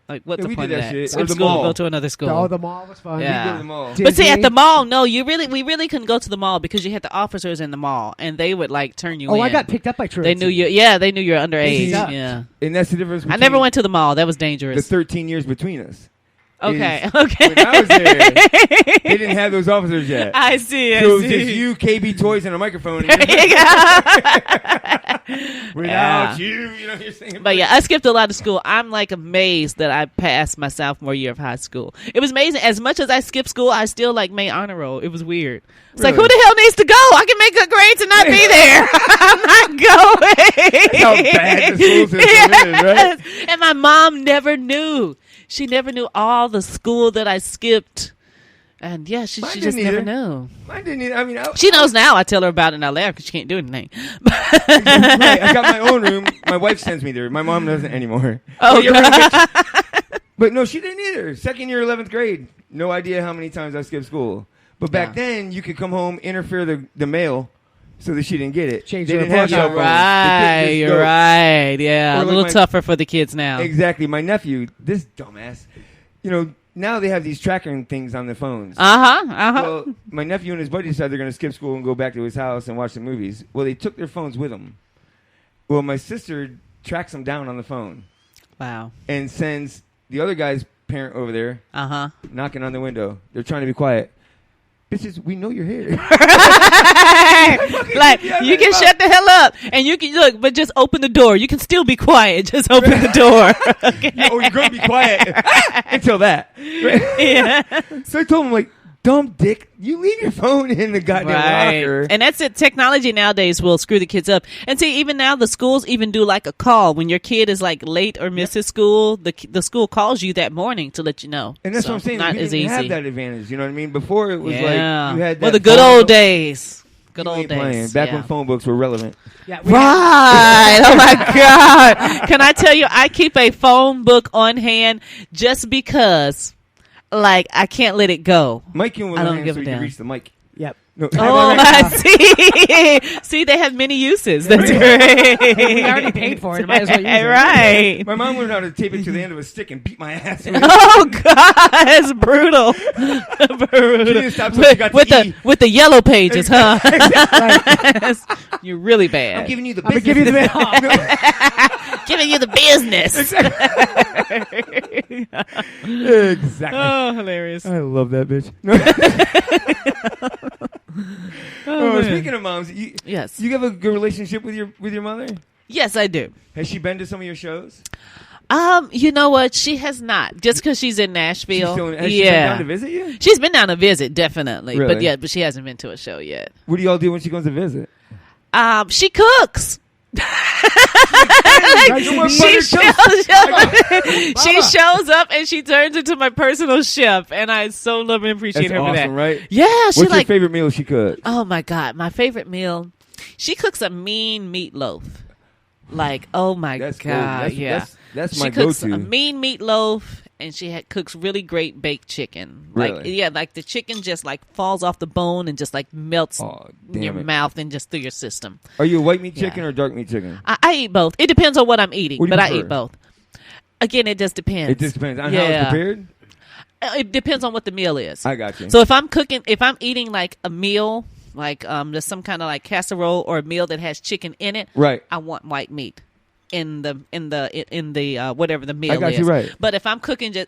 Like what's the point of that? Shit. Skip school and go to another school. Oh, the mall was fun. Yeah. You go to the mall. But see, at the mall, no, we really couldn't go to the mall because you had the officers in the mall, and they would like turn you in. Oh, I got picked up by truants. They knew you. Yeah, they knew you were underage. Yeah, and that's the difference. I never went to the mall. That was dangerous. The 13 years between us. Okay. When I was there, they didn't have those officers yet. I see. So it was just you, KB Toys, and a microphone. Without you, you're saying. But yeah, I skipped a lot of school. I'm like amazed that I passed my sophomore year of high school. It was amazing. As much as I skipped school, I still like made honor roll. It was weird. It's like, who the hell needs to go? I can make good grades and not be there. I'm not going. That's how bad the school system is, right? And my mom never knew. She never knew all the school that I skipped. And yeah, she just never knew. Mine didn't either. I mean, she knows now. I tell her about it and I laugh because she can't do anything. Right, I got my own room. My wife sends me there. My mom doesn't anymore. Oh, but no, she didn't either. Second year, 11th grade. No idea how many times I skipped school. But back then, you could come home, interfere the mail so that she didn't get it. Change they the didn't have cell phones. You're right. Yeah, Or a like little tougher for the kids now. Exactly. My nephew, this dumbass, now they have these tracking things on their phones. Well, my nephew and his buddy decided they're going to skip school and go back to his house and watch the movies. Well, they took their phones with them. Well, my sister tracks them down on the phone. Wow. And sends the other guy's parent over there knocking on the window. They're trying to be quiet. Bitches, we know you're here. Like, you can shut the hell up. And you can, look, but just open the door. You can still be quiet. Just open the door. Okay? No, you're going to be quiet until that. Yeah. So I told him, like, dumb dick, you leave your phone in the goddamn locker. And that's it. Technology nowadays will screw the kids up. And see, even now the schools even do like a call when your kid is like late or misses school. The school calls you that morning to let you know. And that's what I'm saying. Not we as didn't easy. have that advantage. You know what I mean? Before it was like you had that. Well, the good old days. Good You old ain't playing. days. Back yeah. when phone books were relevant. Yeah, Right. Oh my God. Can I tell you, I keep a phone book on hand just because, like, I can't let it go. Mike was I on don't hand give so a you can damn. reach the mic. Yep. No. Oh, I see. See, they have many uses. That's great. We already paid for it. Might as well use it. Right. My mom learned how to tape it to the end of a stick and beat my ass. Oh God, that's brutal. didn't stop till she got with to E. with the yellow pages, huh? You're really bad. I'm giving you the I'm business. gonna give you the Giving you the business. Exactly. Oh, hilarious. I love that bitch. Oh, man. Speaking of moms, Yes. you have a good relationship with your mother? Yes, I do. Has she been to some of your shows? You know what? She has not. Just because she's in Nashville. Has she been down to visit you? She's been down to visit, definitely. Really? But she hasn't been to a show yet. What do y'all do when she comes to visit? She cooks. She shows up and she turns into my personal chef, and I so love and appreciate That's her for awesome, that. right? Yeah, What's your favorite meal she cooks? Oh my God, my favorite meal. She cooks a mean meatloaf. Like, oh my That's cool. God, That's my she cooks go-to. a mean meatloaf, and she cooks really great baked chicken. Really? Like the chicken just like falls off the bone and just like melts in your damn it. mouth and just through your system. Are you a white meat chicken or dark meat chicken? I eat both. It depends on what I'm eating, What do you but I prefer? eat both. Again, it just depends. It just depends on how it's prepared? It depends on what the meal is. I got you. So if I'm eating like a meal, like there's some kind of like casserole or a meal that has chicken in it, right? I want white meat in the whatever the meal is. I got you right. But if I'm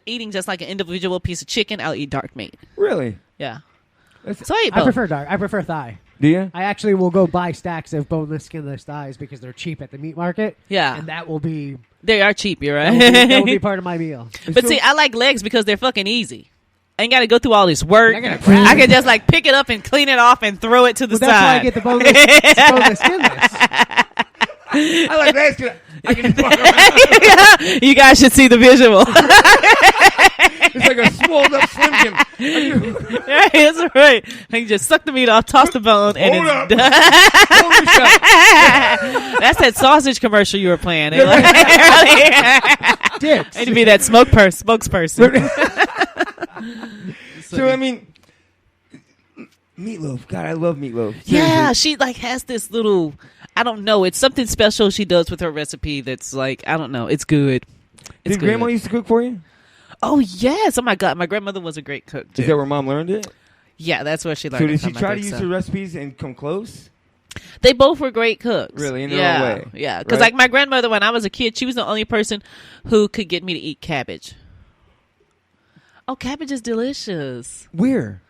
eating just like an individual piece of chicken, I'll eat dark meat. Really? Yeah. So I eat both. I prefer dark. I prefer thigh. Do you? I actually will go buy stacks of boneless, skinless thighs because they're cheap at the meat market. Yeah. And that will be... They are cheap, you're right. That will be part of my meal. But see, I like legs because they're fucking easy. I ain't got to go through all this work. I gotta grab I it. can just like pick it up and clean it off and throw it to the Well, that's why I side. get the boneless skinless. I like legs 'cause I can just walk around. You guys should see the visual. It's like a swelled up Slim Jim. Right, that's right. I can just suck the meat off, toss the bone, and Hold it's up. done. That's that sausage commercial you were playing. Dicks. I need to be that spokesperson. So I mean, meatloaf. God, I love meatloaf. Yeah, Seriously. she like has this little, I don't know, it's something special she does with her recipe that's like, I don't know, it's good. It's Did good. Grandma used to cook for you? Oh yes! Oh my God, my grandmother was a great cook too. Is that where Mom learned it? Yeah, that's where she learned. So it did she from, I try to think use so. her recipes and come close? They both were great cooks. Really, in their own way. Yeah, because Right? like my grandmother, when I was a kid, she was the only person who could get me to eat cabbage. Oh, cabbage is delicious. Where?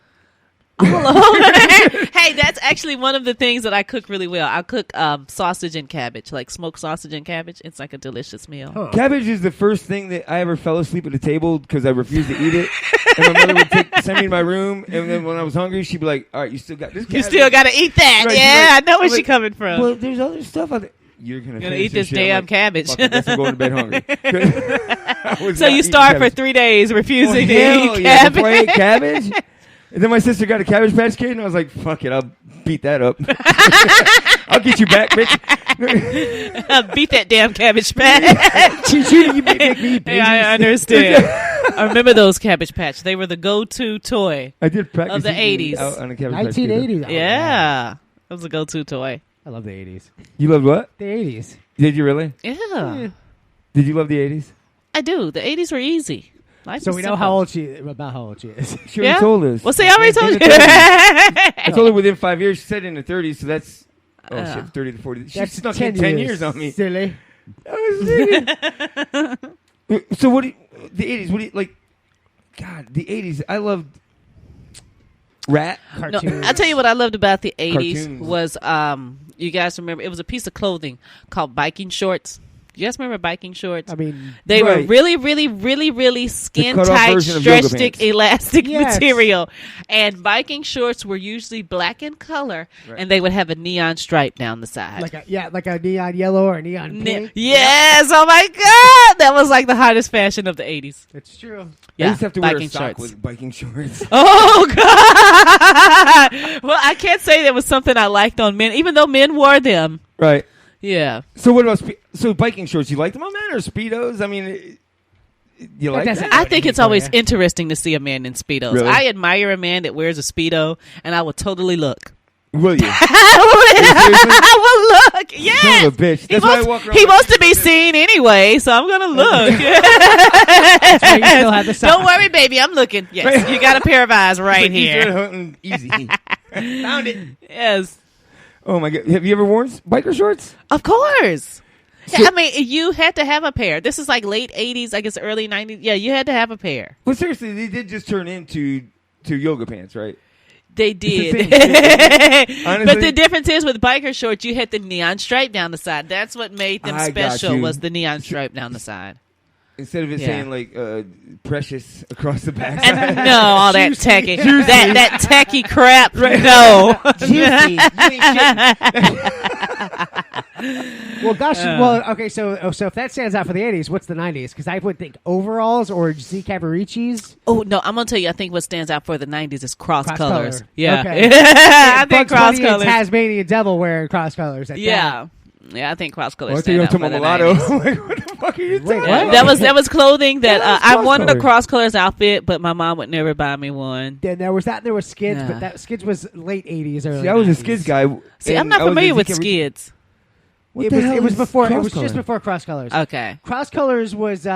Hey, that's actually one of the things that I cook really well. I cook sausage and cabbage, like smoked sausage and cabbage. It's like a delicious meal. Huh. Cabbage is the first thing that I ever fell asleep at the table because I refused to eat it. And my mother would send me to my room, and then when I was hungry, she'd be like, "All right, you still got this. You cabbage." still got to eat that. Right, Yeah, like- I know where like, she's coming from. Well, there's other stuff out there. You're gonna Gonna finish eat this shit. I'm damn like, cabbage. Fuck, I guess I'm going to bed hungry. I was So not you eating starved for cabbage. 3 days, refusing to Hell eat yeah, cabbage. before I ate cabbage. And then my sister got a Cabbage Patch Kid, and I was like, "Fuck it, I'll beat that up. I'll get you back, bitch." Beat that damn cabbage patch. You make me eat Yeah, I understand. I remember those Cabbage Patch. They were the go-to toy I did practice of the eating 80s. out on a Cabbage Patch Kid. 1980s. Oh, Yeah. That was a go-to toy. I love the 80s. You loved what? The 80s. Did you really? Yeah. Did you love the 80s? I do. The 80s were easy. Life So was we know simple. how old she is. She already told us. Well, see, I already told you. I told her within 5 years. She said in the 30s, so that's... Oh, shit, 30 to 40. She That's snuck in 10 years on me. Silly. So what do you... The 80s, what do you... Like... God, the 80s, I loved... Rat? No, I'll tell you what I loved about the 80s Cartoons. was, you guys remember, it was a piece of clothing called biking shorts. You guys remember biking shorts? I mean, they were Right. really, really, really, really skin cut-off tight, version of yoga stretch stick, pants. elastic Yes. material. And biking shorts were usually black in color, Right. and they would have a neon stripe down the side. like a neon yellow or neon pink. Yes! Oh my God! That was like the hottest fashion of the 80s. It's true. Yeah, I used to have to wear a biking sock shorts. with biking shorts. Oh God! Well, I can't say that was something I liked on men, even though men wore them. Right. Yeah. So what about so biking shorts? You like them on men or Speedos? I mean, you like doesn't- that? I think it's always interesting to see a man in Speedos. Really? I admire a man that wears a Speedo, and I will totally look. Will you? I will look. Yes. Son of a bitch. That's why I walk around He with wants to be seen anyway, so I'm gonna look. That's why you still have the sock. Don't worry, baby. I'm looking. Yes, you got a pair of eyes right Like he's here. Red Hunting easy. Found it. Yes, Oh my God! Have you ever worn biker shorts? of course. So- I mean, you had to have a pair. This is like late 80s, I guess early 90s. Yeah, you had to have a pair. Well, seriously, they did just turn into yoga pants, right? They It's the did. same. Honestly- But the difference is with biker shorts, you had the neon stripe down the side. That's what made them I got special you. was the neon stripe down the side. Instead of it Yeah. saying like precious across the back. No, all that Juicy. tacky, Juicy. that tacky crap. No. Juicy. Well, gosh. Well, okay. So if that stands out for the 80s, what's the 90s? Because I would think overalls or Z Cavaricis. Oh no, I'm gonna tell you. I think what stands out for the '90s is cross colors. Color. Yeah, Okay. I think Bugs cross Bunny and colors. Tasmanian Devil wearing cross colors. At Yeah, yeah, I think cross Well, colors I think stand I'm out talking for the mulatto. 90s. Like, what the fuck are you Wait, talking what? about? That was clothing that Yeah, I cross wanted a colors. cross colors outfit, but my mom would never buy me one. Then there was that. There was Skids, Yeah. but that Skids was late 80s, early. See, I was a 90s. skids guy. See, I'm and not I was a familiar with ZK skids. What It the was. hell It was is before. It cross was just color? before cross colors. Okay. Cross colors was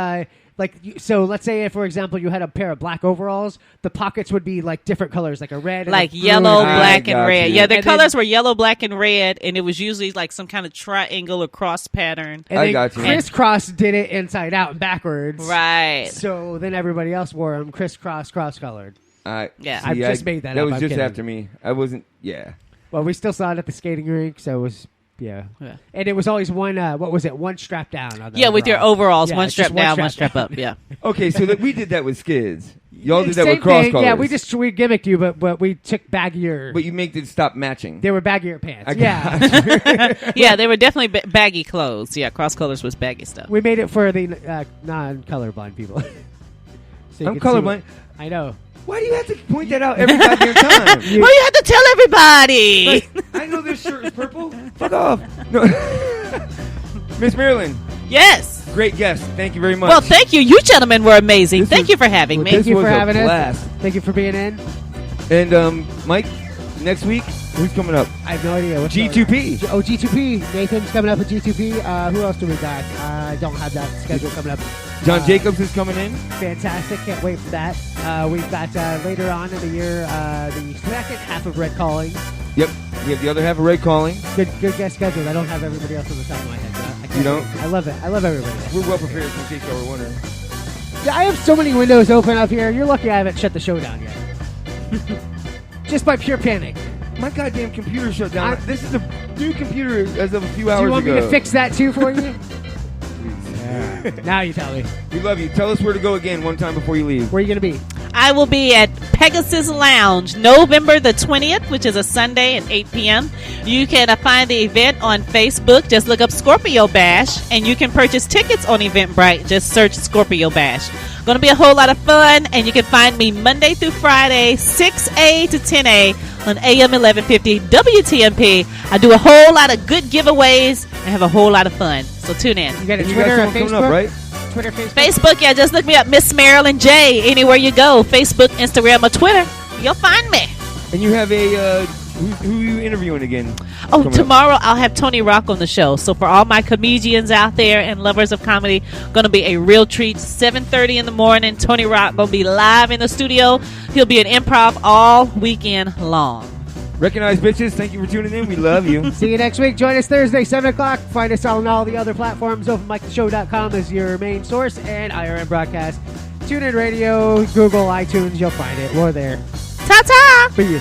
so let's say, for example, you had a pair of black overalls. The pockets would be like different colors, like a red, Like and a blue yellow, and a black, got and red. you. Yeah, the And then- colors were yellow, black, and red, and it was usually like some kind of triangle or cross pattern. And I then got you. Crisscross did it inside out and backwards. Right. So then everybody else wore them crisscross, cross colored. Yeah. I've just made that That up, was I'm just kidding. after me. I wasn't. Yeah. Well, we still saw it at the skating rink, so it was. Yeah. Yeah. And it was always one. What was it? One strap down. On the Yeah, with your overall. overalls, Yeah, one it's just strap down, one strap up. Yeah. Okay, so we did that with skids. Y'all did that Same with cross thing. colors. Yeah, we gimmicked you, but we took baggier. But you make it stop matching. They were baggier pants. I Yeah. Yeah, they were definitely baggy clothes. Yeah, cross colors was baggy stuff. We made it for the non-colorblind people. So you I'm could see colorblind. what- I know. Why do you have to point that out every goddamn time? Well, you have to tell everybody. I know this shirt is purple. Fuck off. No. Miss Marilyn, Yes. great guest. Thank you very much. Well, thank you. You gentlemen were amazing. This Thank was- you for having well, me. Thank you was for a having blast. us. Thank you for being in. And Mike, next week, who's coming up? I have no idea. What's G2P. G2P. Nathan's coming up at G2P. Who else do we got? I don't have that schedule coming up. John Jacobs is coming in. Fantastic. Can't wait for that. We've got later on in the year the second half of Red Calling. Yep. We have the other half of Red Calling. Good guest schedule. I don't have everybody else on the top of my head. But I can't You don't? wait. I love it. I love everybody. We're well prepared in case y'all were wondering. Yeah, I have so many windows open up here. You're lucky I haven't shut the show down yet. Just by pure panic. My goddamn computer shut down. This is a new computer as of a few hours ago. Do you want me to fix that too for you? Now you tell me. We love you. Tell us where to go again one time before you leave. Where are you going to be? I will be at Pegasus Lounge November the 20th, which is a Sunday at 8 p.m. You can find the event on Facebook. Just look up Scorpio Bash, and you can purchase tickets on Eventbrite. Just search Scorpio Bash. Going to be a whole lot of fun, and you can find me Monday through Friday, 6A to 10A on AM 1150 WTMP. I do a whole lot of good giveaways and have a whole lot of fun. So tune in. You got a You Twitter got or someone Facebook? coming up, right? Twitter, Facebook? Facebook, yeah, just look me up, Miss Marilyn J. Anywhere you go, Facebook, Instagram, or Twitter, you'll find me. And you have a who are you interviewing again? Oh, coming up? tomorrow I'll have Tony Rock on the show. So for all my comedians out there and lovers of comedy, going to be a real treat. 7:30 in the morning, Tony Rock going to be live in the studio. He'll be at Improv all weekend long. Recognize bitches. Thank you for tuning in. We love you. See you next week. Join us Thursday, 7 o'clock. Find us on all the other platforms. OpenMicTheShow.com is your main source, and IRM Broadcast. TuneIn Radio, Google, iTunes. You'll find it. We're there. Ta-ta! For you.